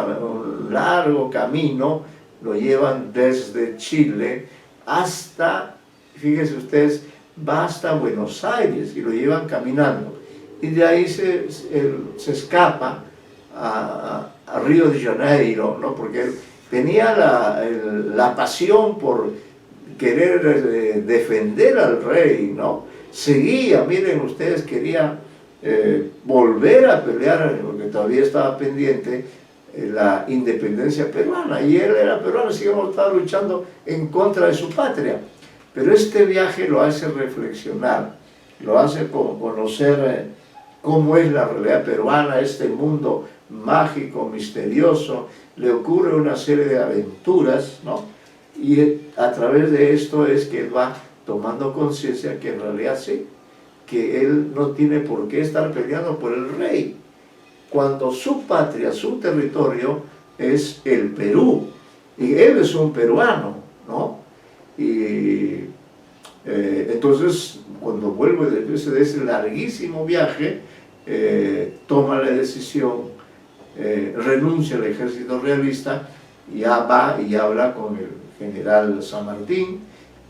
camino, lo llevan desde Chile hasta, fíjense ustedes, va hasta Buenos Aires y lo llevan caminando. Y de ahí se escapa a Río de Janeiro, ¿no? Porque él tenía la pasión por querer defender al rey, ¿no? Seguía, miren ustedes, quería volver a pelear, porque todavía estaba pendiente la independencia peruana, y él era peruano, así que estaba luchando en contra de su patria. Pero este viaje lo hace reflexionar, lo hace conocer cómo es la realidad peruana, este mundo mágico, misterioso. Le ocurre una serie de aventuras, ¿no? Y a través de esto es que él va tomando conciencia que en realidad sí, que él no tiene por qué estar peleando por el rey, cuando su patria, su territorio es el Perú, y él es un peruano, ¿no? Y entonces, cuando vuelve después de ese larguísimo viaje, toma la decisión, renuncia al ejército realista, ya va y habla con el general San Martín,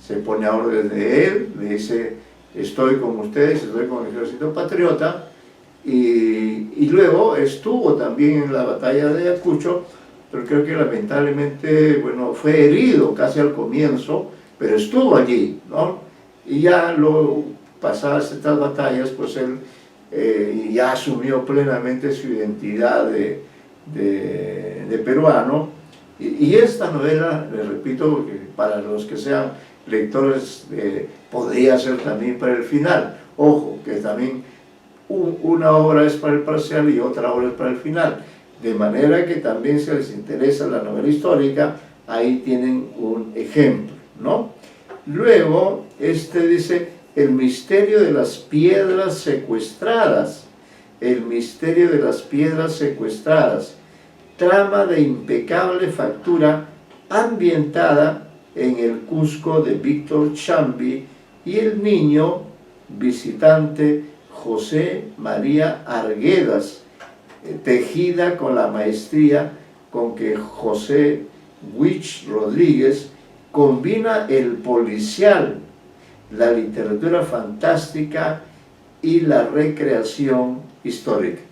se pone a orden de él, le dice: estoy con ustedes, estoy con el ejército patriota, y luego estuvo también en la batalla de Ayacucho, pero creo que lamentablemente, bueno, fue herido casi al comienzo, pero estuvo allí, ¿no? Y ya pasadas estas batallas, pues él ya asumió plenamente su identidad de peruano, y esta novela, les repito, que para los que sean lectores, podría ser también para el final. Ojo, que también una obra es para el parcial y otra obra es para el final, de manera que también, si les interesa la novela histórica, ahí tienen un ejemplo, ¿no? Luego, dice: el misterio de las piedras secuestradas, el misterio de las piedras secuestradas, trama de impecable factura, ambientada en el Cusco de Víctor Chambi y el niño visitante José María Arguedas, tejida con la maestría con que José Huich Rodríguez combina el policial, la literatura fantástica y la recreación histórica.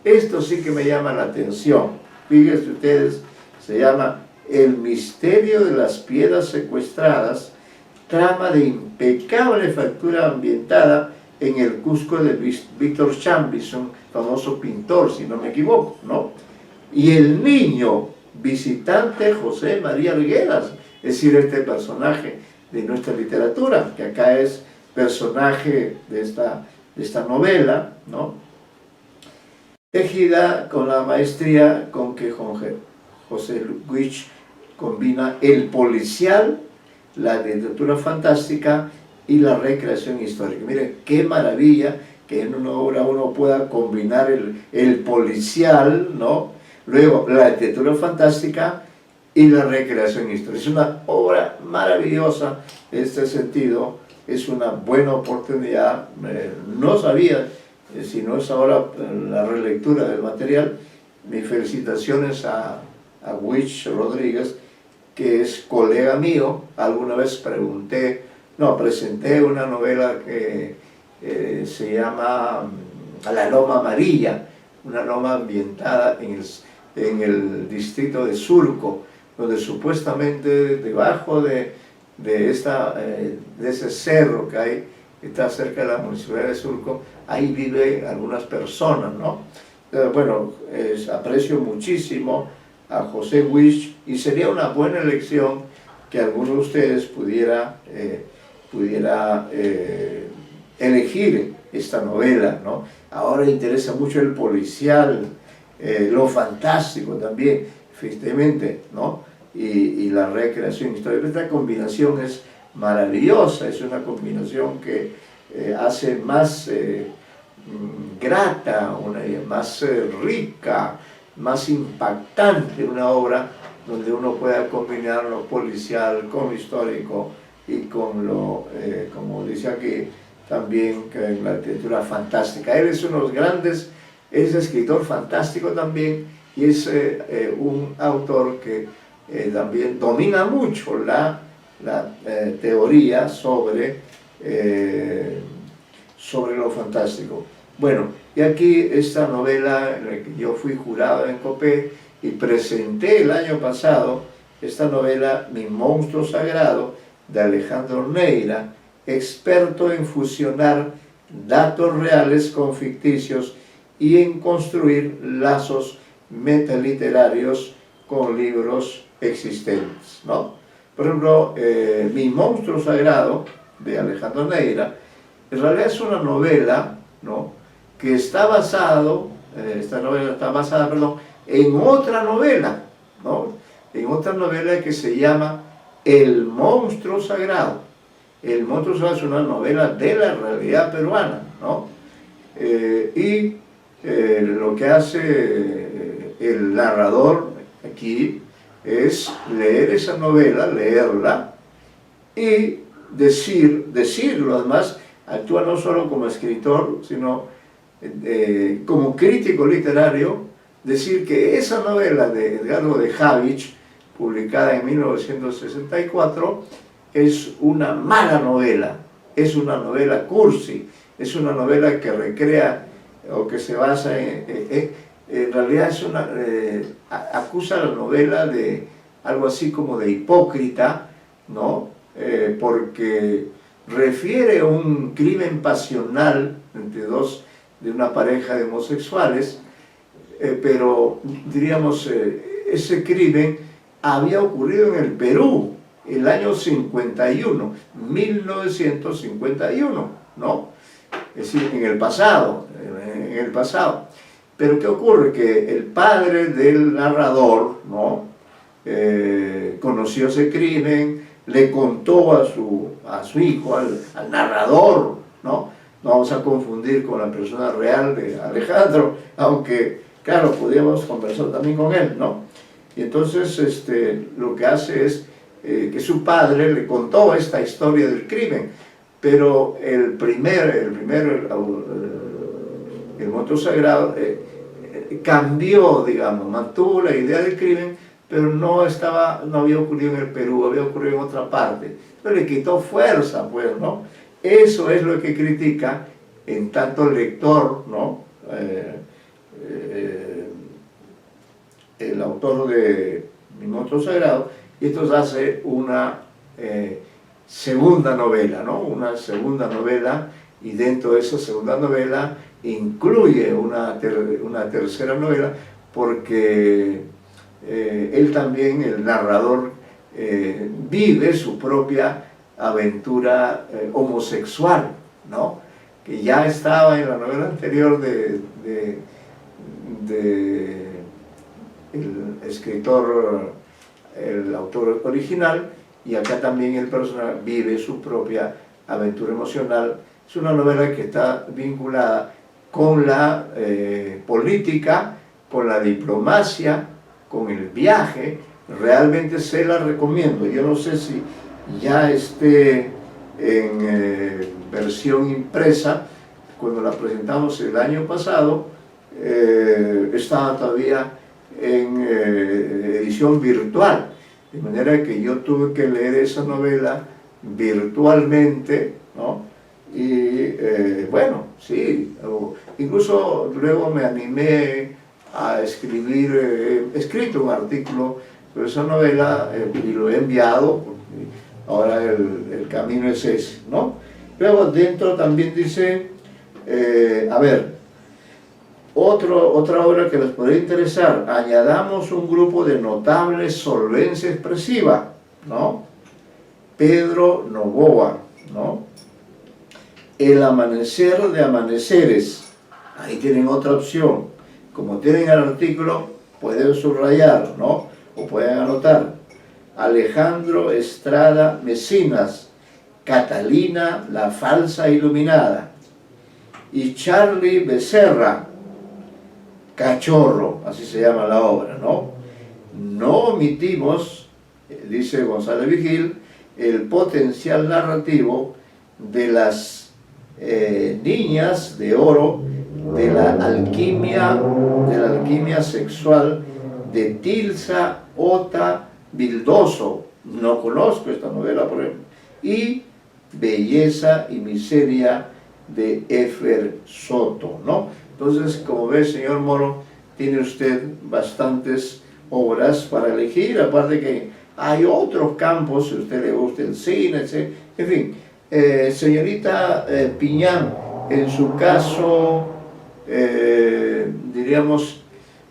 Esto sí que me llama la atención. Fíjense ustedes, se llama El misterio de las piedras secuestradas, trama de impecable factura ambientada en el Cusco de Víctor Chambi, un famoso pintor, si no me equivoco, ¿no? Y el niño visitante José María Arguedas, es decir, este personaje de nuestra literatura, que acá es personaje de esta novela, ¿no? Tejida con la maestría con que José Huich combina el policial, la literatura fantástica y la recreación histórica. Miren, qué maravilla que en una obra uno pueda combinar el policial, ¿no? Luego la literatura fantástica y la recreación histórica. Es una obra maravillosa en este sentido, es una buena oportunidad. No sabía, si no es ahora la relectura del material, mis felicitaciones a Huich Rodríguez, que es colega mío. Alguna vez presenté una novela que se llama La Loma Amarilla, una loma ambientada en el distrito de Surco, donde supuestamente debajo de ese cerro que hay, que está cerca de la municipalidad de Surco, ahí viven algunas personas, ¿no? Bueno, aprecio muchísimo a José Huich, y sería una buena elección que alguno de ustedes pudiera elegir esta novela, ¿no? Ahora interesa mucho el policial, lo fantástico también, efectivamente, ¿no? Y la recreación histórica. Esta combinación es maravillosa, es una combinación que hace más grata, más rica, más impactante una obra donde uno pueda combinar lo policial con lo histórico y con lo, como dice aquí, también con la literatura fantástica. Él es uno de los grandes, es escritor fantástico también, y es un autor que también domina mucho la teoría sobre lo fantástico. Bueno, y aquí esta novela en la que yo fui jurado en COPE y presenté el año pasado, esta novela Mi monstruo sagrado, de Alejandro Neira, experto en fusionar datos reales con ficticios y en construir lazos metaliterarios con libros existentes, ¿no? Por ejemplo, Mi monstruo sagrado, de Alejandro Neira, en realidad es una novela, ¿no?, que está basado, esta novela está basada, perdón, en otra novela, ¿no?, en otra novela que se llama El monstruo sagrado. El monstruo sagrado es una novela de la realidad peruana, ¿no? Lo que hace el narrador aquí es leer esa novela, leerla y decirlo. Además, actúa no solo como escritor, sino como crítico literario, decir que esa novela de Edgardo de Javich, publicada en 1964, es una mala novela, es una novela cursi, es una novela que recrea o que se basa en realidad es acusa a la novela de algo así como de hipócrita, ¿no? Porque refiere un crimen pasional de una pareja de homosexuales, pero diríamos, ese crimen había ocurrido en el Perú el año 51, 1951, ¿no? Es decir, en el pasado. Pero ¿qué ocurre? Que el padre del narrador, ¿no?, conoció ese crimen, le contó a su hijo, al narrador, ¿no? No vamos a confundir con la persona real de Alejandro, aunque, claro, podíamos conversar también con él, ¿no? Y entonces lo que hace es que su padre le contó esta historia del crimen, pero el monstruo sagrado cambió, digamos, mantuvo la idea del crimen, pero no había ocurrido en el Perú, había ocurrido en otra parte. Pero le quitó fuerza, pues, ¿no? Eso es lo que critica en tanto el lector, ¿no? El autor de Mi monstruo sagrado, y entonces hace una segunda novela, ¿no? Una segunda novela, y dentro de esa segunda novela incluye una tercera novela, porque él también, el narrador, vive su propia aventura homosexual, ¿no?, que ya estaba en la novela anterior del escritor, el autor original, y acá también el personaje vive su propia aventura emocional. Es una novela que está vinculada con la política, con la diplomacia, con el viaje. Realmente se la recomiendo. Yo no sé si ya esté en versión impresa. Cuando la presentamos el año pasado, estaba todavía en edición virtual, de manera que yo tuve que leer esa novela virtualmente, ¿no? Y bueno, sí, incluso luego me animé a escribir, he escrito un artículo sobre esa novela y lo he enviado, porque ahora el camino es ese, ¿no? Luego dentro también dice, a ver, otra obra que les podría interesar: añadamos un grupo de notables solvencia expresiva, ¿no? Pedro Novoa, ¿no? El amanecer de amaneceres, ahí tienen otra opción. Como tienen el artículo, pueden subrayar, ¿no?, o pueden anotar. Alejandro Estrada Mecinas, Catalina la falsa iluminada. Y Charlie Becerra, Cachorro, así se llama la obra, ¿no? No omitimos, dice González Vigil, el potencial narrativo de las niñas de oro de la alquimia sexual de Tilsa Ota Vildoso. No conozco esta novela, por ejemplo. Y Belleza y miseria de Efer Soto, ¿no? Entonces, como ve, señor Moro, tiene usted bastantes obras para elegir, aparte que hay otros campos, si a usted le gusta el cine, etc. En fin, señorita Piñán, En su caso, diríamos,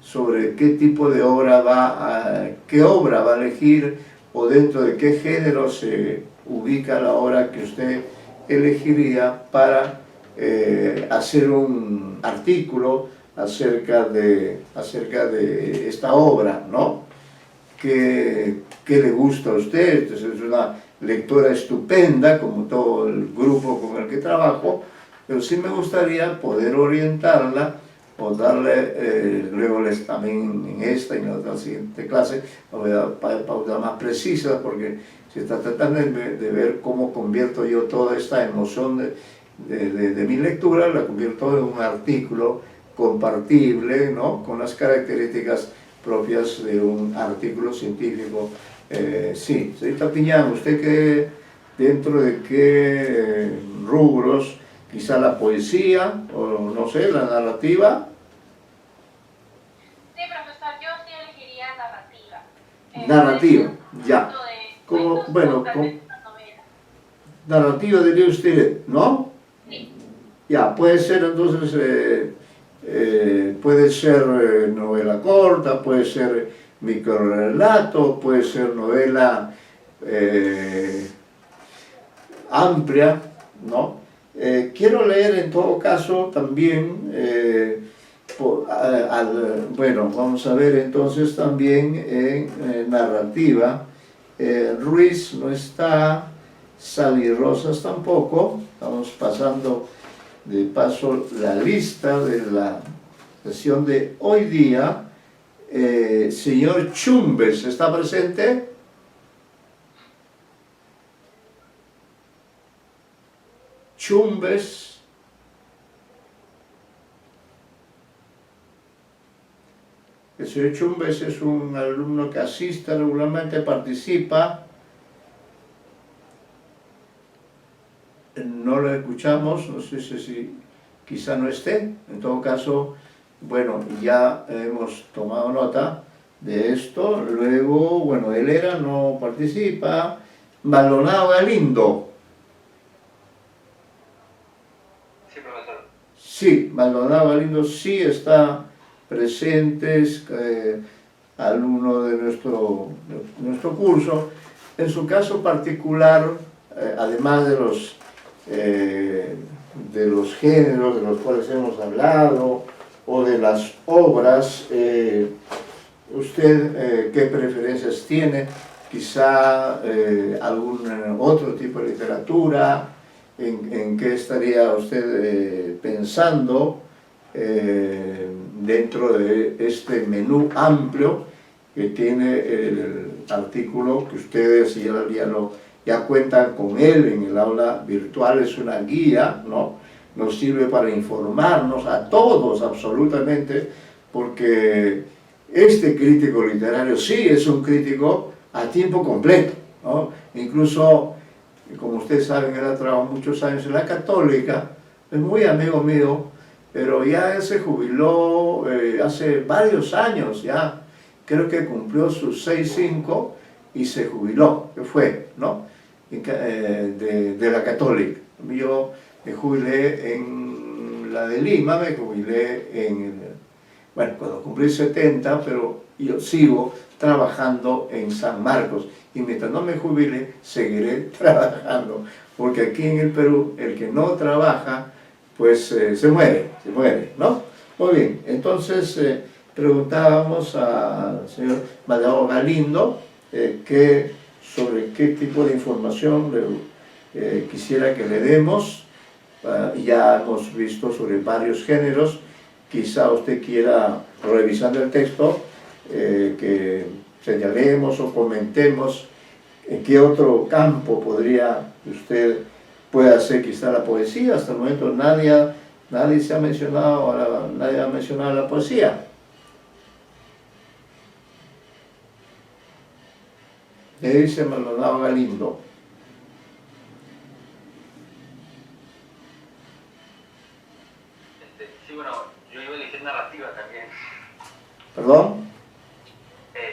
sobre qué tipo de obra qué obra va a elegir o dentro de qué género se ubica la obra que usted elegiría para hacer un artículo acerca de esta obra, ¿no? ¿Qué le gusta a usted? Entonces, es una lectora estupenda, como todo el grupo con el que trabajo, pero sí me gustaría poder orientarla o darle, luego también en esta y en la siguiente clase, voy a dar pautas más precisas, porque se está tratando de ver cómo convierto yo toda esta emoción de mi lectura, la convierto en un artículo compartible, ¿no? Con las características propias de un artículo científico. Sí, señorita Piñán, ¿usted qué, dentro de qué rubros, quizá la poesía, o no sé, la narrativa? Sí, profesor, yo sí elegiría narrativa. Narrativa, ya. Como, bueno, narrativa diría usted, ¿no? Sí. Ya, puede ser entonces, puede ser novela corta, puede ser microrrelato, puede ser novela amplia, ¿no? Quiero leer en todo caso también, bueno, vamos a ver entonces también en narrativa. Ruiz no está, Sally Rosas tampoco. Estamos pasando de paso la lista de la sesión de hoy día. Señor Chumbes, ¿está presente? Chumbes. El señor Chumbes es un alumno que asiste regularmente, participa. No lo escuchamos, no sé si quizá no esté. En todo caso, bueno, ya hemos tomado nota de esto. Luego, bueno, Helera no participa. Maldonado Galindo. Sí, profesor. Sí, Maldonado Galindo sí está presente, es alumno de nuestro curso. En su caso particular, además de los géneros de los cuales hemos hablado o de las obras, ¿usted qué preferencias tiene? Quizá algún otro tipo de literatura, en qué estaría usted pensando dentro de este menú amplio que tiene el artículo que ustedes ya cuentan con él en el aula virtual. Es una guía, ¿no? Nos sirve para informarnos a todos absolutamente, porque este crítico literario sí es un crítico a tiempo completo, ¿no? Incluso, como ustedes saben, él ha trabajado muchos años en la Católica, es muy amigo mío, pero ya él se jubiló hace varios años, ya creo que cumplió sus 6-5 y se jubiló, que fue, ¿no? De la Católica. Yo me jubilé en la de Lima, me jubilé bueno, cuando cumplí 70, pero yo sigo trabajando en San Marcos, y mientras no me jubile seguiré trabajando, porque aquí en el Perú el que no trabaja pues se muere, ¿no? Muy bien, entonces preguntábamos al señor Maldonado Galindo sobre qué tipo de información quisiera que le demos. Ya hemos visto sobre varios géneros. Quizá usted quiera, revisando el texto, que señalemos o comentemos en qué otro campo puede hacer quizá la poesía. Hasta el momento nadie ha mencionado la poesía. Le dice Maldonado Galindo. Sí, bueno, yo iba a elegir narrativa también. ¿Perdón?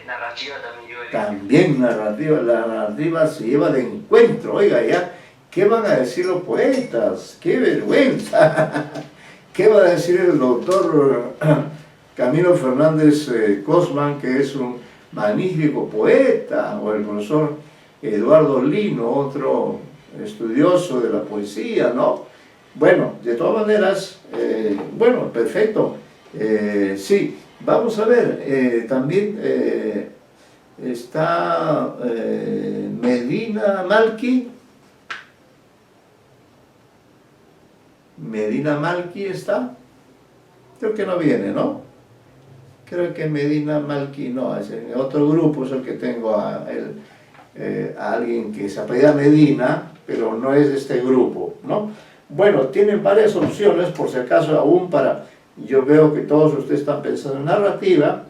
Narrativa también yo elegí. También narrativa. La narrativa se lleva de encuentro. Oiga, ya, ¿qué van a decir los poetas? ¡Qué vergüenza! ¿Qué va a decir el doctor Camilo Fernández Cosman, que es un magnífico poeta, o el profesor Eduardo Lino, otro estudioso de la poesía, ¿no? Bueno, de todas maneras, bueno, perfecto. Sí, vamos a ver, también está Medina Malki. Medina Malki está. Creo que no viene, ¿no? Creo que Medina Malki no, es en otro grupo es el que tengo a alguien que se apellida Medina, pero no es de este grupo, ¿no? Bueno, tienen varias opciones, por si acaso aún para... Yo veo que todos ustedes están pensando en narrativa,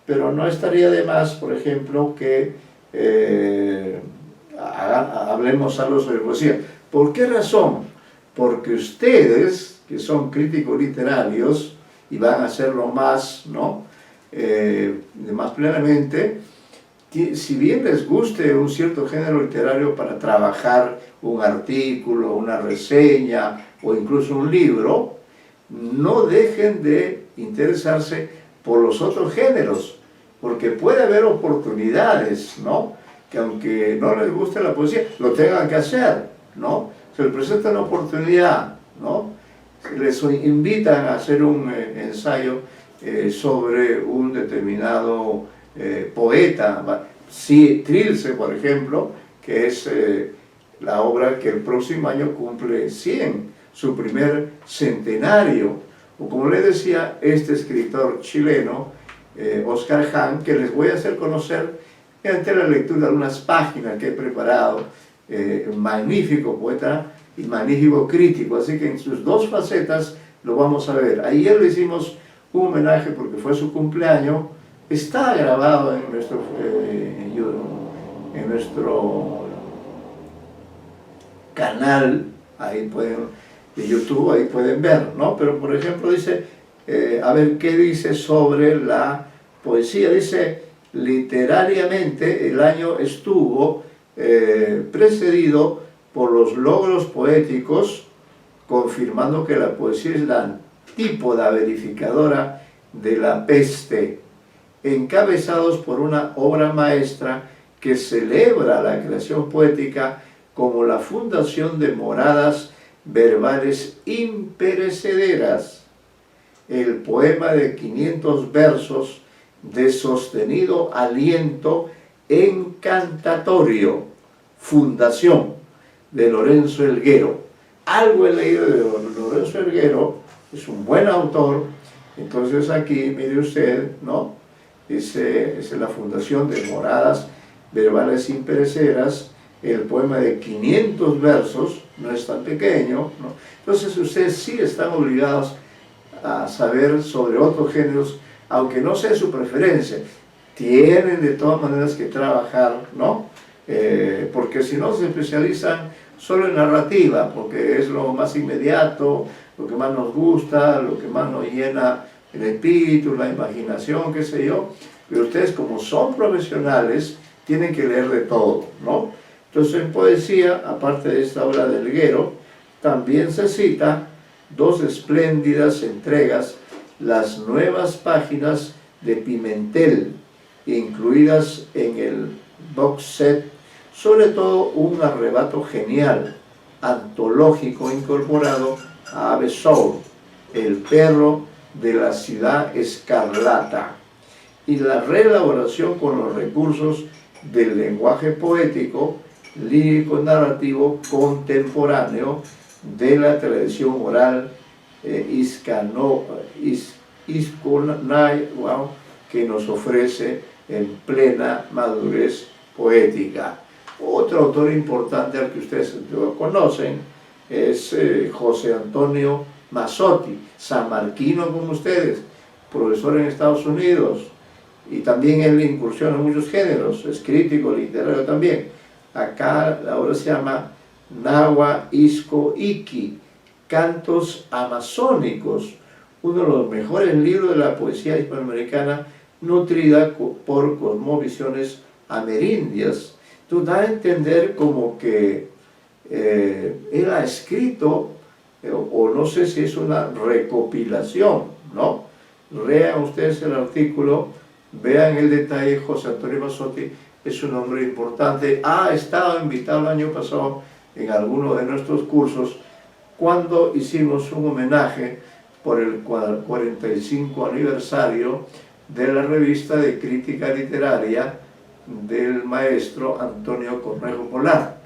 pero no estaría de más, por ejemplo, que hablemos algo sobre poesía. ¿Por qué razón? Porque ustedes, que son críticos literarios, y van a hacerlo más, ¿no? Más plenamente, si bien les guste un cierto género literario para trabajar un artículo, una reseña o incluso un libro, no dejen de interesarse por los otros géneros, porque puede haber oportunidades, ¿no? Que aunque no les guste la poesía, lo tengan que hacer, ¿no? Se les presenta una oportunidad, ¿no? Les invitan a hacer un ensayo sobre un determinado poeta, sí, Trilce, por ejemplo, que es la obra que el próximo año cumple 100, su primer centenario, o como le decía este escritor chileno, Oscar Hahn, que les voy a hacer conocer mediante la lectura de algunas páginas que he preparado, un magnífico poeta y magnífico crítico, así que en sus dos facetas lo vamos a ver. Ayer le hicimos un homenaje porque fue su cumpleaños, está grabado en nuestro canal, ahí de YouTube, ahí pueden ver, ¿no? Pero por ejemplo dice, a ver qué dice sobre la poesía. Dice, literariamente el año estuvo precedido por los logros poéticos, confirmando que la poesía es la antípoda verificadora de la peste, encabezados por una obra maestra que celebra la creación poética como la fundación de moradas verbales imperecederas. El poema de 500 versos de sostenido aliento encantatorio, Fundación, de Lorenzo Elguero. Algo he leído de Lorenzo Elguero, es un buen autor. Entonces aquí, mire usted, ¿no? Dice, es la fundación de moradas verbales imperecederas, el poema de 500 versos, no es tan pequeño, ¿no? Entonces ustedes sí están obligados a saber sobre otros géneros, aunque no sea su preferencia, tienen de todas maneras que trabajar, ¿no? Porque si no se especializan solo en narrativa, porque es lo más inmediato, lo que más nos gusta, lo que más nos llena el espíritu, la imaginación, qué sé yo, pero ustedes como son profesionales tienen que leer de todo, ¿no? Entonces en poesía, aparte de esta obra de Elguero, también se cita dos espléndidas entregas, las nuevas páginas de Pimentel, incluidas en el box set, sobre todo un arrebato genial, antológico incorporado a Ave Soul, el perro de la ciudad escarlata, y la reelaboración con los recursos del lenguaje poético, lírico narrativo contemporáneo de la tradición oral que nos ofrece en plena madurez poética. Otro autor importante al que ustedes lo conocen es José Antonio Mazzotti, sanmarquino como ustedes, profesor en Estados Unidos, y también él incursiona en muchos géneros, es crítico literario también. Acá la obra se llama Nahua Isco Iki, Cantos Amazónicos, uno de los mejores libros de la poesía hispanoamericana nutrida por cosmovisiones amerindias. Entonces da a entender como que él ha escrito, o no sé si es una recopilación, ¿no? Lean ustedes el artículo, vean el detalle. José Antonio Mazzotti es un hombre importante, ha estado invitado el año pasado en alguno de nuestros cursos cuando hicimos un homenaje por el 45 aniversario de la revista de crítica literaria del maestro Antonio Cornejo Polar.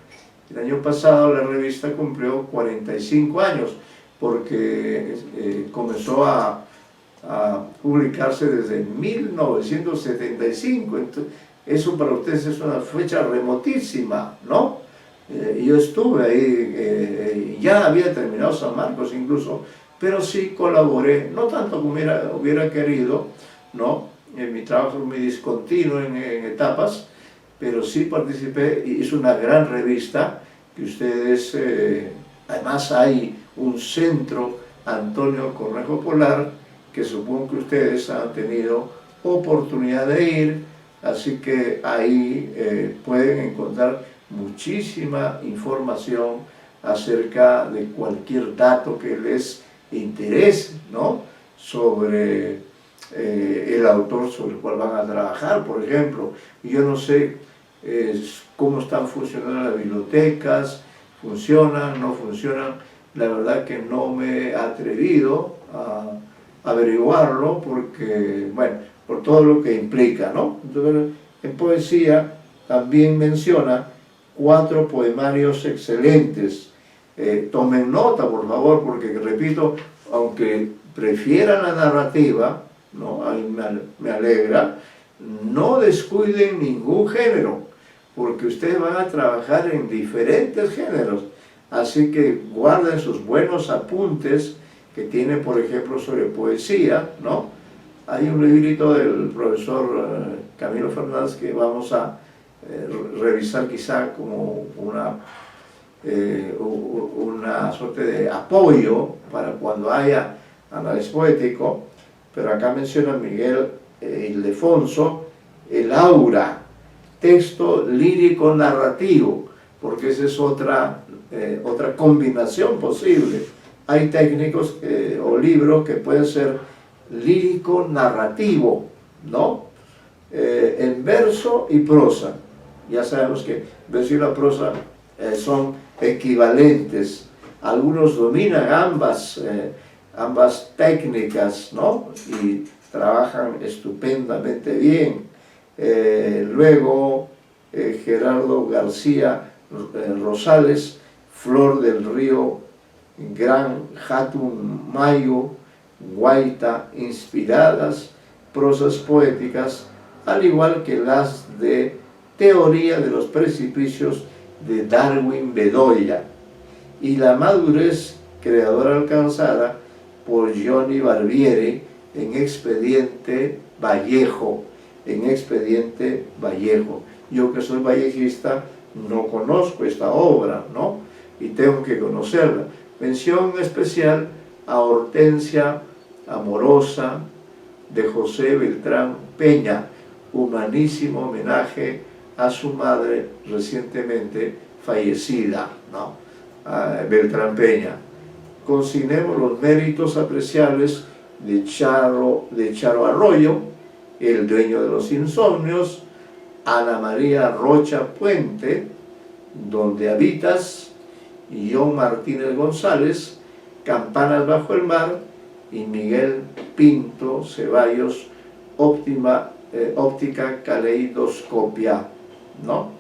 El año pasado la revista cumplió 45 años porque comenzó a publicarse desde 1975. Entonces, eso para ustedes es una fecha remotísima, ¿no? Yo estuve ahí, ya había terminado San Marcos incluso, pero sí colaboré, no tanto como hubiera querido, ¿no? Mi trabajo es muy discontinuo en etapas, pero sí participé y hice una gran revista que ustedes, además hay un centro Antonio Cornejo Polar, que supongo que ustedes han tenido oportunidad de ir, así que ahí pueden encontrar muchísima información acerca de cualquier dato que les interese, ¿no? Sobre el autor sobre el cual van a trabajar, por ejemplo. Yo no sé cómo están funcionando las bibliotecas, funcionan, no funcionan. La verdad que no me he atrevido a averiguarlo porque, bueno, por todo lo que implica, ¿no? Entonces, en poesía también menciona 4 poemarios excelentes. Tomen nota, por favor, porque, repito, aunque prefieran la narrativa, ¿no? A mí me alegra, no descuiden ningún género, porque ustedes van a trabajar en diferentes géneros, así que guarden sus buenos apuntes que tiene, por ejemplo, sobre poesía, ¿no? Hay un librito del profesor Camilo Fernández que vamos a revisar quizá como una suerte de apoyo para cuando haya análisis poético, pero acá menciona Miguel Ildefonso el aura, texto lírico narrativo, porque esa es otra combinación posible. Hay técnicos o libros que pueden ser lírico narrativo, ¿no? En verso y prosa. Ya sabemos que verso y la prosa son equivalentes. Algunos dominan ambas técnicas, ¿no? Y trabajan estupendamente bien. Luego Gerardo García Rosales, Flor del Río, Gran Hatun Mayo, Guaita, inspiradas prosas poéticas, al igual que las de Teoría de los Precipicios de Darwin Bedoya, y la madurez creadora alcanzada por Johnny Barbieri en Expediente Vallejo. Yo que soy vallejista no conozco esta obra, ¿no? Y tengo que conocerla. Mención especial a Hortensia Amorosa de José Beltrán Peña, humanísimo homenaje a su madre recientemente fallecida, ¿no? Beltrán Peña. Consignemos los méritos apreciables de Charo Arroyo, el dueño de los insomnios, Ana María Rocha Puente, Donde habitas, John Martínez González, Campanas bajo el mar, y Miguel Pinto Ceballos, Óptica Caleidoscopia, ¿no?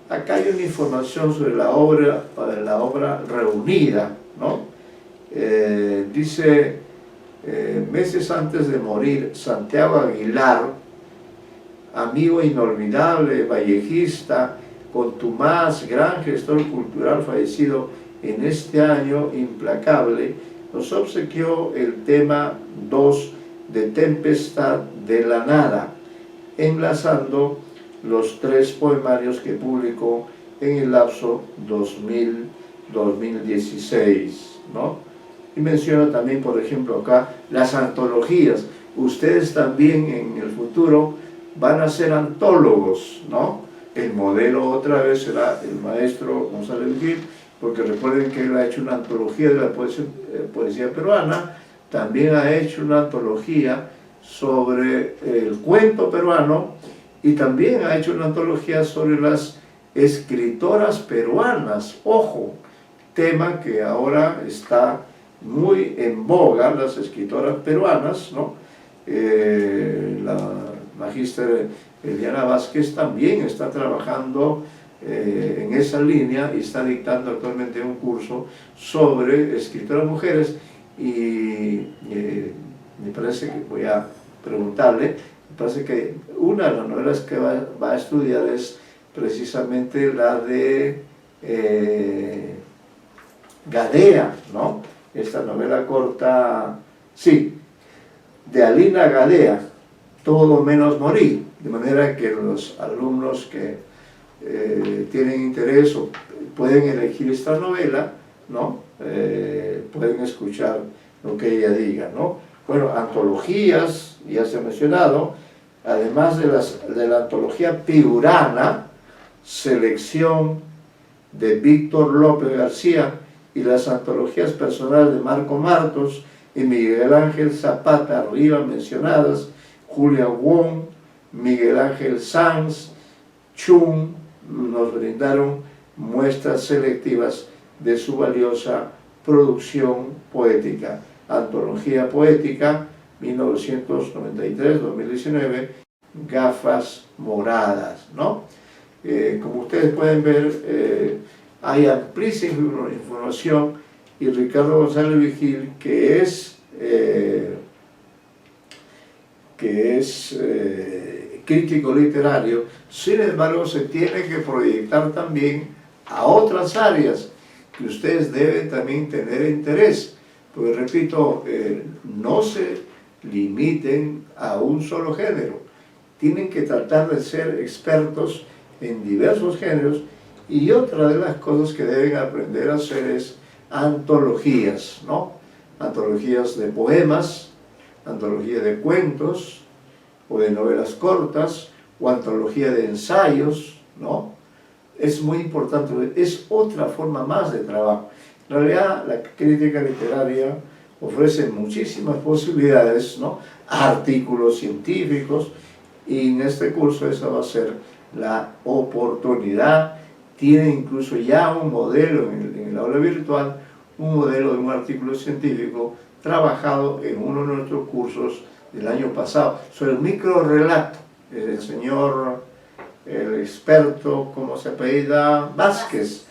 Acá hay una información sobre la obra reunida, ¿no? Dice, meses antes de morir, Santiago Aguilar, amigo inolvidable, vallejista, contumaz, gran gestor cultural fallecido en este año implacable, nos obsequió el tema 2 de Tempestad de la Nada, enlazando los 3 poemarios que publicó en el lapso 2000-2016, ¿no? Y menciona también, por ejemplo, acá las antologías. Ustedes también en el futuro van a ser antólogos, ¿no? El modelo otra vez será el maestro González Gil porque recuerden que él ha hecho una antología de la poesía peruana, también ha hecho una antología sobre el cuento peruano y también ha hecho una antología sobre las escritoras peruanas. Ojo, tema que ahora está muy en boga, las escritoras peruanas, ¿no? La magíster Eliana Vázquez también está trabajando en esa línea y está dictando actualmente un curso sobre escritoras mujeres y me parece que voy a preguntarle, me parece que una de las novelas que va a estudiar es precisamente la de Gadea, ¿no? Esta novela corta, sí, de Alina Gadea, Todo menos morir, de manera que los alumnos que tienen interés o pueden elegir esta novela, ¿no? Pueden escuchar lo que ella diga, ¿no? Bueno, antologías, ya se ha mencionado, además de la antología piurana, Selección de Víctor López García, y las antologías personales de Marco Martos y Miguel Ángel Zapata arriba mencionadas, Julia Wong, Miguel Ángel Sanz, Chung, nos brindaron muestras selectivas de su valiosa producción poética. Antología poética, 1993-2019, Gafas moradas, ¿no? Como ustedes pueden ver, hay amplísima información y Ricardo González Vigil, que es crítico literario, sin embargo se tiene que proyectar también a otras áreas que ustedes deben también tener interés, porque repito, no se limiten a un solo género, tienen que tratar de ser expertos en diversos géneros, y otra de las cosas que deben aprender a hacer es antologías, ¿no? Antologías de poemas, antología de cuentos o de novelas cortas o antología de ensayos, ¿no? Es muy importante, es otra forma más de trabajo. En realidad la crítica literaria ofrece muchísimas posibilidades, ¿no? Artículos científicos, y en este curso esa va a ser la oportunidad. Tiene incluso ya un modelo en el aula virtual, un modelo de un artículo científico trabajado en uno de nuestros cursos del año pasado, sobre el microrrelato. El señor, el experto, ¿cómo se apellida? Vázquez,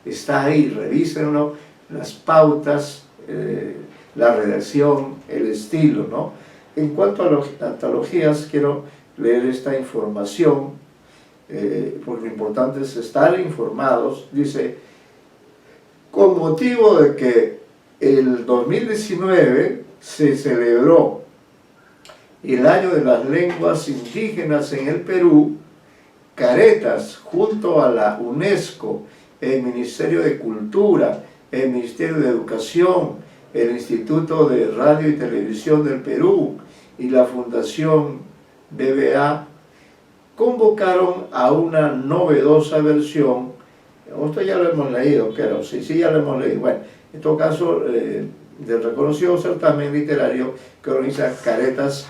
está ahí, revísenlo, las pautas, la redacción, el estilo, ¿no? En cuanto a las antologías, quiero leer esta información, porque lo importante es estar informados. Dice: con motivo de que el 2019 se celebró el Año de las Lenguas Indígenas en el Perú, Caretas, junto a la UNESCO, el Ministerio de Cultura, el Ministerio de Educación, el Instituto de Radio y Televisión del Perú y la Fundación BBA, convocaron a una novedosa versión. Esto ya lo hemos leído, creo, sí, ya lo hemos leído. Bueno, en todo caso, del reconocido certamen literario que organiza Caretas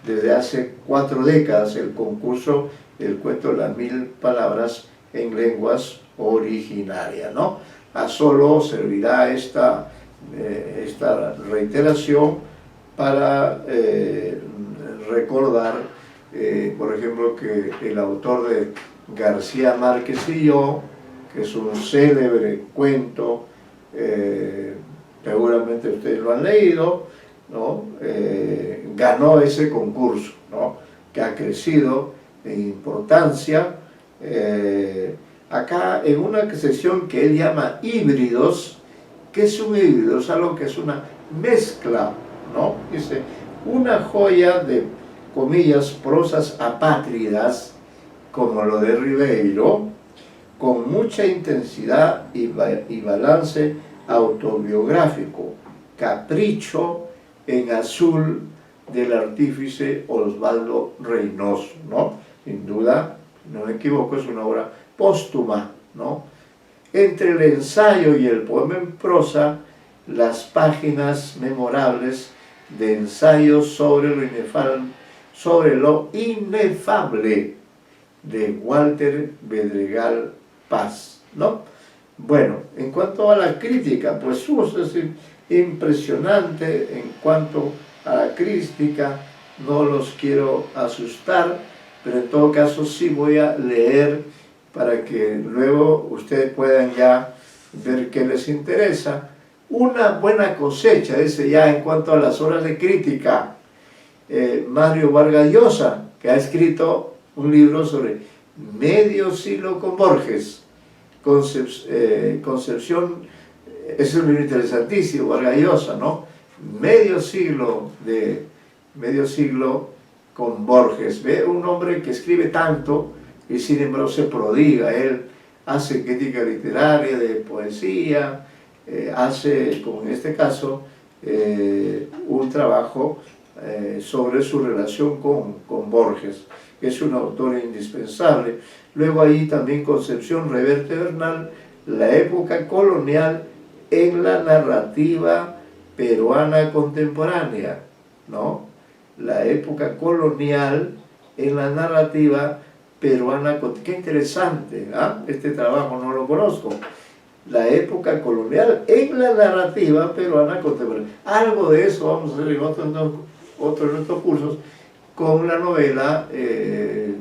desde hace 4 décadas, el concurso del cuento de las 1000 palabras en lenguas originarias, ¿no? A solo servirá esta reiteración para recordar, por ejemplo, que el autor de García Márquez y yo, que es un célebre cuento, seguramente ustedes lo han leído, ¿no? Ganó ese concurso, ¿no? Que ha crecido en importancia. Acá en una sección que él llama híbridos. ¿Qué es un híbrido? Es algo que es una mezcla, ¿no? Dice: una joya de, comillas, prosas apátridas, como lo de Ribeiro, con mucha intensidad y balance autobiográfico, capricho en azul del artífice Osvaldo Reynoso, ¿no? Sin duda, no me equivoco, es una obra póstuma, ¿no? Entre el ensayo y el poema en prosa, las páginas memorables de ensayos sobre lo inefable de Walter Bedregal Paz, ¿no? Bueno, en cuanto a la crítica, pues es impresionante en cuanto a la crítica, no los quiero asustar, pero en todo caso sí voy a leer para que luego ustedes puedan ya ver qué les interesa. Una buena cosecha, dice ya en cuanto a las obras de crítica, Mario Vargas Llosa, que ha escrito un libro sobre medio siglo con Borges, Concepción, es un libro interesantísimo, Vargas Llosa, ¿no? Medio siglo con Borges. Ve un hombre que escribe tanto y sin embargo se prodiga. Él hace crítica literaria, de poesía, hace, como en este caso, un trabajo sobre su relación con Borges, que es un autor indispensable. Luego ahí también Concepción Reverte Bernal, la época colonial en la narrativa peruana contemporánea, ¿no? La época colonial en la narrativa peruana contemporánea. Qué interesante, ¿ah? Este trabajo no lo conozco. La época colonial en la narrativa peruana contemporánea. Algo de eso vamos a hacer en otro de nuestros cursos con la novela de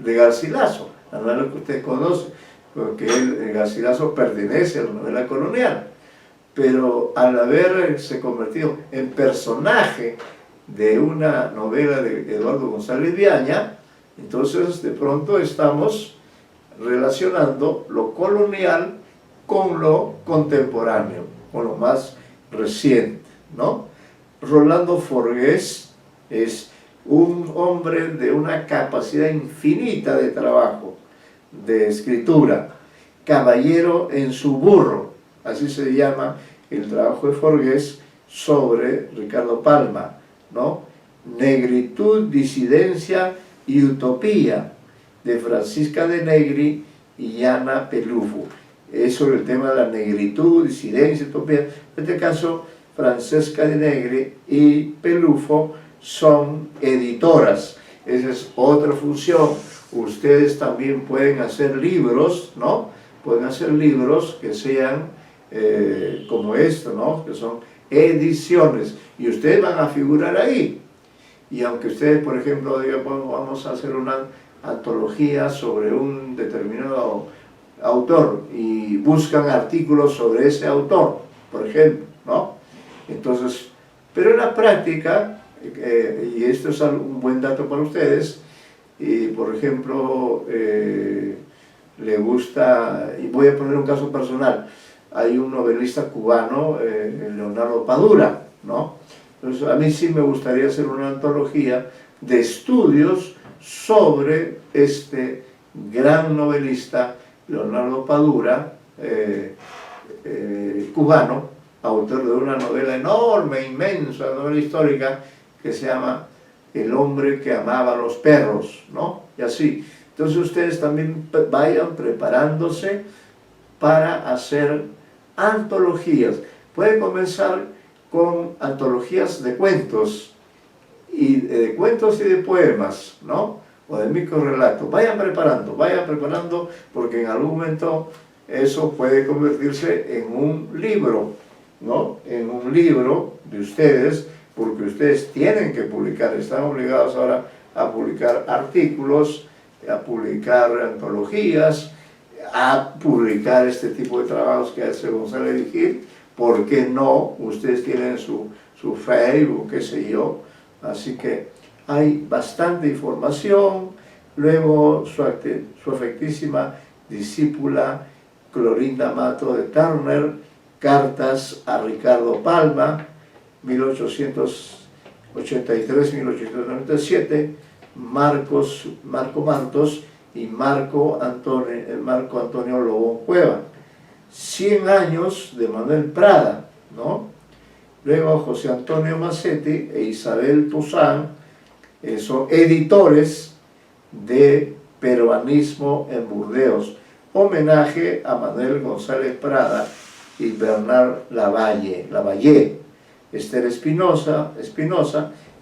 Garcilaso, la novela que usted conoce, porque Garcilaso pertenece a la novela colonial, pero al haberse convertido en personaje de una novela de Eduardo González Viaña, entonces de pronto estamos relacionando lo colonial con lo contemporáneo, con lo más reciente, ¿no? Rolando Forgués es un hombre de una capacidad infinita de trabajo, de escritura, caballero en su burro, así se llama el trabajo de Forgués sobre Ricardo Palma, ¿no? Negritud, disidencia y utopía, de Francisca de Negri y Ana Pelufo. Es sobre el tema de la negritud, disidencia, utopía. En este caso, Francesca de Negri y Pelufo son editoras. Esa es otra función. Ustedes también pueden hacer libros, ¿no? Pueden hacer libros que sean como esto, ¿no? Que son ediciones. Y ustedes van a figurar ahí. Y aunque ustedes, por ejemplo, digan, bueno, vamos a hacer una antología sobre un determinado autor y buscan artículos sobre ese autor, por ejemplo, ¿no? Entonces, pero en la práctica, y esto es un buen dato para ustedes, y por ejemplo, le gusta, y voy a poner un caso personal, hay un novelista cubano, Leonardo Padura, ¿no? Entonces, a mí sí me gustaría hacer una antología de estudios sobre este gran novelista, Leonardo Padura, cubano, autor de una novela enorme, inmensa, novela histórica, que se llama El hombre que amaba a los perros, ¿no? Y así. Entonces ustedes también vayan preparándose para hacer antologías. Pueden comenzar con antologías de cuentos y de poemas, ¿no? O de microrelatos. Vayan preparando, porque en algún momento eso puede convertirse en un libro, ¿no? En un libro de ustedes, porque ustedes tienen que publicar, están obligados ahora a publicar artículos, a publicar antologías, a publicar este tipo de trabajos que hace González Vigil. ¿Por qué no? Ustedes tienen su Facebook, qué sé yo, así que hay bastante información. Luego su afectísima discípula Clorinda Mato de Turner, Cartas a Ricardo Palma, 1883-1897, Marco Martos y Marco Antonio Lobón Cueva. 100 años de Manuel Prada, ¿no? Luego José Antonio Massetti e Isabel Toussaint son editores de Peruanismo en Burdeos. homenaje a Manuel González Prada y Bernard Lavalle, Esther Espinosa,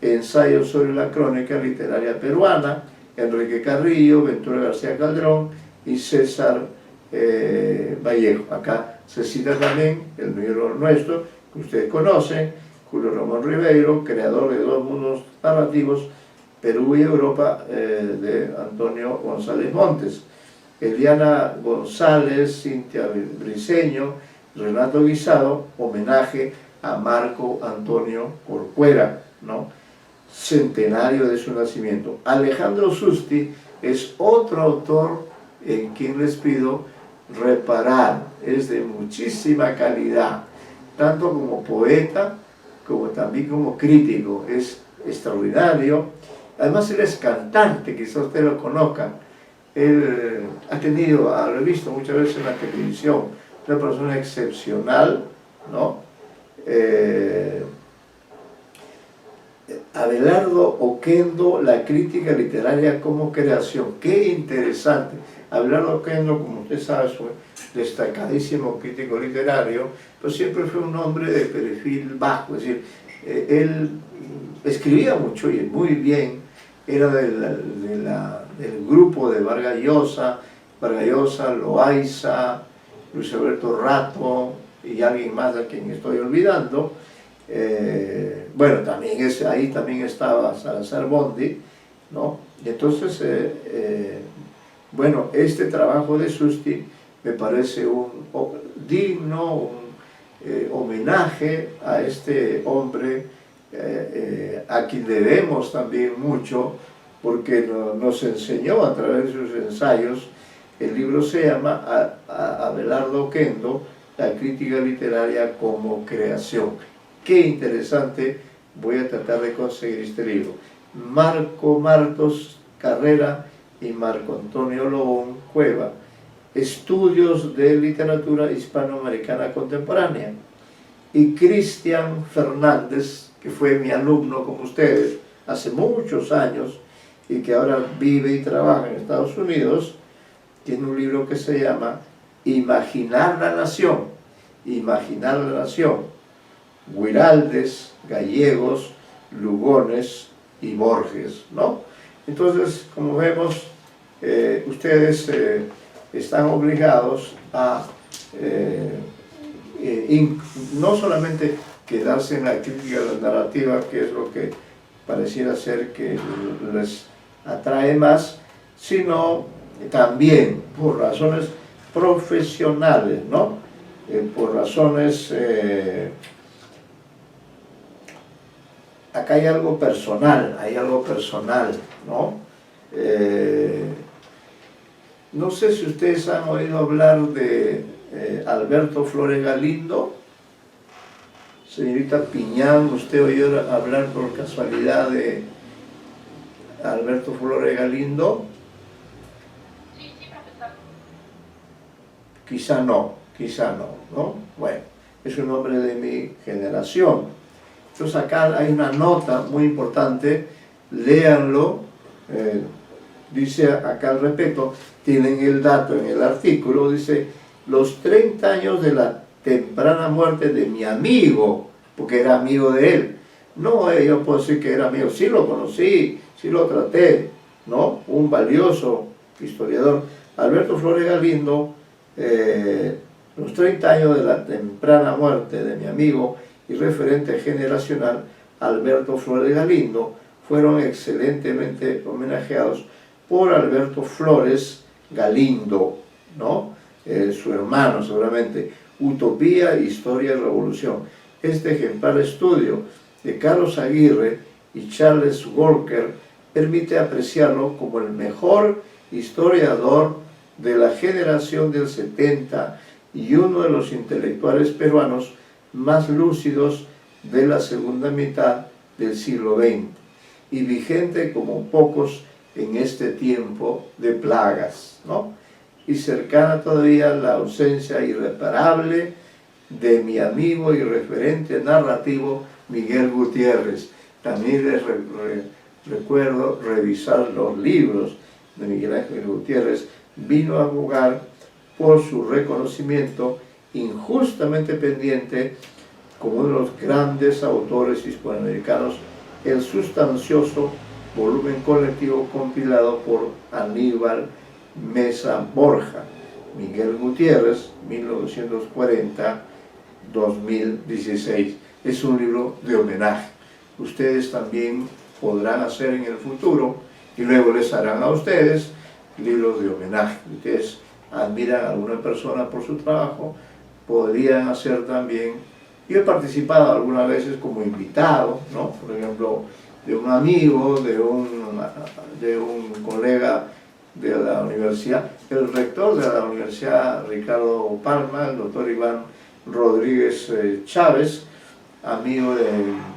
Ensayos sobre la crónica literaria peruana, Enrique Carrillo, Ventura García Calderón y César Vallejo. Acá se cita también el libro nuestro, que ustedes conocen, Julio Ramón Ribeiro, creador de Dos mundos narrativos, Perú y Europa, de Antonio González Montes. Eliana González, Cintia Briceño, Renato Guisado, homenaje a Marco Antonio Corcuera, ¿no? Centenario de su nacimiento. Alejandro Susti es otro autor en quien les pido reparar, es de muchísima calidad, tanto como poeta, como también como crítico, es extraordinario. Además él es cantante, quizás ustedes lo conozcan. Él ha tenido, lo he visto muchas veces en la televisión, una persona excepcional, ¿no? Abelardo Oquendo, la crítica literaria como creación. ¡Qué interesante! Abelardo Oquendo, como usted sabe, fue destacadísimo crítico literario, pero siempre fue un hombre de perfil bajo, es decir, él escribía mucho y muy bien, era del grupo de Vargas Llosa, Loaiza, Luis Alberto Rato y alguien más a quien estoy olvidando. Bueno, también ahí también estaba Salazar Bondi, ¿no? Y entonces, bueno, este trabajo de Susti me parece un digno, homenaje a este hombre, a quien debemos también mucho, porque nos enseñó a través de sus ensayos. El libro se llama Abelardo Oquendo, la crítica literaria como creación. Qué interesante, voy a tratar de conseguir este libro. Marco Martos Carrera y Marco Antonio Lobón Cueva, Estudios de Literatura Hispanoamericana Contemporánea. Y Cristian Fernández, que fue mi alumno como ustedes hace muchos años y que ahora vive y trabaja en Estados Unidos, tiene un libro que se llama Imaginar la Nación. Imaginar la Nación. Guiraldes, Gallegos, Lugones y Borges, ¿no? Entonces, como vemos, ustedes están obligados a no solamente quedarse en la crítica de la narrativa, que es lo que pareciera ser que les atrae más, sino también por razones profesionales, ¿no? Por razones... acá hay algo personal, ¿no? No sé si ustedes han oído hablar de Alberto Flores Galindo. Señorita Piñán, ¿usted oyó hablar por casualidad de Alberto Flores Galindo? Sí, profesor. Quizá no, ¿no? Bueno, es un hombre de mi generación. Entonces acá hay una nota muy importante, léanlo, dice acá al respecto, tienen el dato en el artículo, dice, los 30 años de la temprana muerte de mi amigo, porque era amigo de él. No, yo puedo decir que era amigo, sí lo conocí, sí lo traté, ¿no? Un valioso historiador. Alberto Flores Galindo, los 30 años de la temprana muerte de mi amigo y referente generacional Alberto Flores Galindo fueron excelentemente homenajeados por Alberto Flores Galindo, ¿no? Su hermano seguramente, Utopía, Historia y Revolución. Este ejemplar estudio de Carlos Aguirre y Charles Walker permite apreciarlo como el mejor historiador de la generación del 70 y uno de los intelectuales peruanos más lúcidos de la segunda mitad del siglo XX y vigente como pocos en este tiempo de plagas, ¿no? Y cercana todavía la ausencia irreparable de mi amigo y referente narrativo Miguel Gutiérrez. También les recuerdo revisar los libros de Miguel Ángel Gutiérrez. Vino a jugar por su reconocimiento injustamente pendiente como uno de los grandes autores hispanoamericanos, el sustancioso volumen colectivo compilado por Aníbal Mesa Borja, Miguel Gutiérrez, 1940-2016. Es un libro de homenaje. Ustedes también podrán hacer en el futuro, y luego les harán a ustedes libros de homenaje. Ustedes admiran a alguna persona por su trabajo, podrían hacer también. Yo he participado algunas veces como invitado, ¿no? Por ejemplo, de un amigo, de un colega de la universidad, el rector de la universidad, Ricardo Palma, el doctor Iván Rodríguez Chávez, amigo de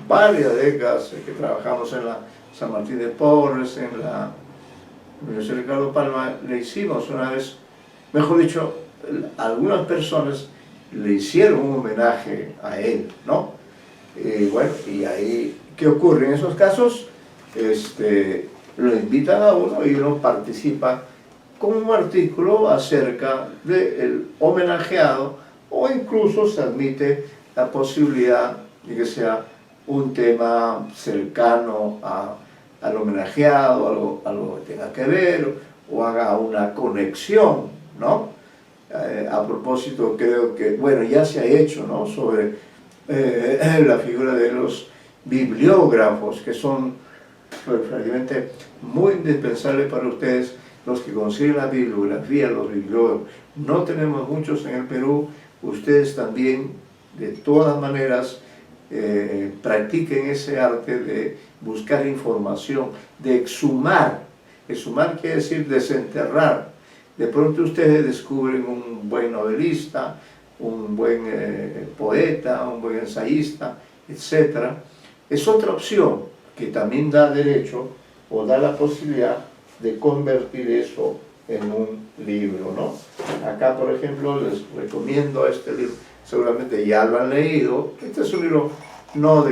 varias décadas que trabajamos en la San Martín de Porres, en la Universidad Ricardo Palma. Le hicimos una vez, mejor dicho, algunas personas le hicieron un homenaje a él, ¿no? Bueno, y ahí, ¿qué ocurre en esos casos? Lo invitan a uno y uno participa con un artículo acerca del homenajeado, o incluso se admite la posibilidad de que sea un tema cercano al homenajeado, algo que tenga que ver, o haga una conexión, ¿no? A propósito, creo que, bueno, ya se ha hecho, ¿no?, sobre la figura de los bibliógrafos, que son prácticamente muy indispensables para ustedes, los que consiguen la bibliografía, los bibliógrafos. No tenemos muchos en el Perú. Ustedes también, de todas maneras, practiquen ese arte de buscar información, de exhumar. Exhumar quiere decir desenterrar. De pronto ustedes descubren un buen novelista, un buen poeta, un buen ensayista, etc. Es otra opción que también da derecho o da la posibilidad de convertir eso en un libro, ¿no? Acá, por ejemplo, les recomiendo este libro, seguramente ya lo han leído. Este es un libro no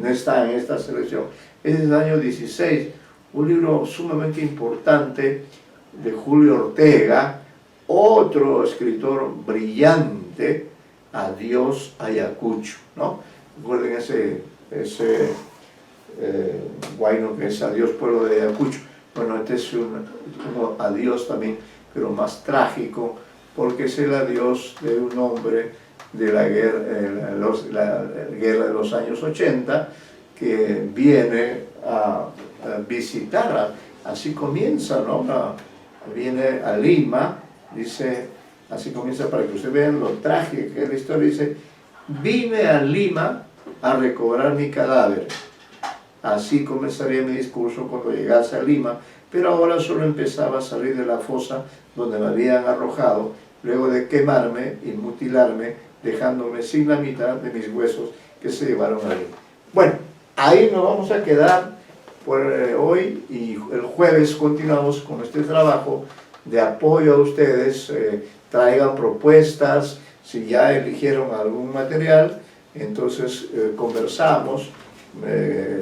está en esta selección, es del año 16, un libro sumamente importante de Julio Ortega, otro escritor brillante, Adiós Ayacucho, ¿no? Recuerden ese guayno que es Adiós Pueblo de Ayacucho. Bueno, este es un adiós también, pero más trágico, porque es el adiós de un hombre de la guerra de los años 80, que viene a visitar, así comienza, ¿no? Viene a Lima, dice, así comienza para que ustedes vean lo trágico que es la historia, dice: vine a Lima a recobrar mi cadáver. Así comenzaría mi discurso cuando llegase a Lima, pero ahora solo empezaba a salir de la fosa donde me habían arrojado, luego de quemarme y mutilarme, dejándome sin la mitad de mis huesos que se llevaron a Lima. Bueno, ahí nos vamos a quedar por hoy, y el jueves continuamos con este trabajo de apoyo a ustedes. Traigan propuestas, si ya eligieron algún material, entonces conversamos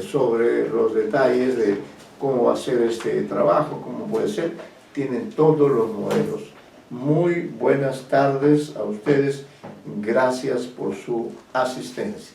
sobre los detalles de cómo va a ser este trabajo, cómo puede ser. Tienen todos los modelos. Muy buenas tardes a ustedes, gracias por su asistencia.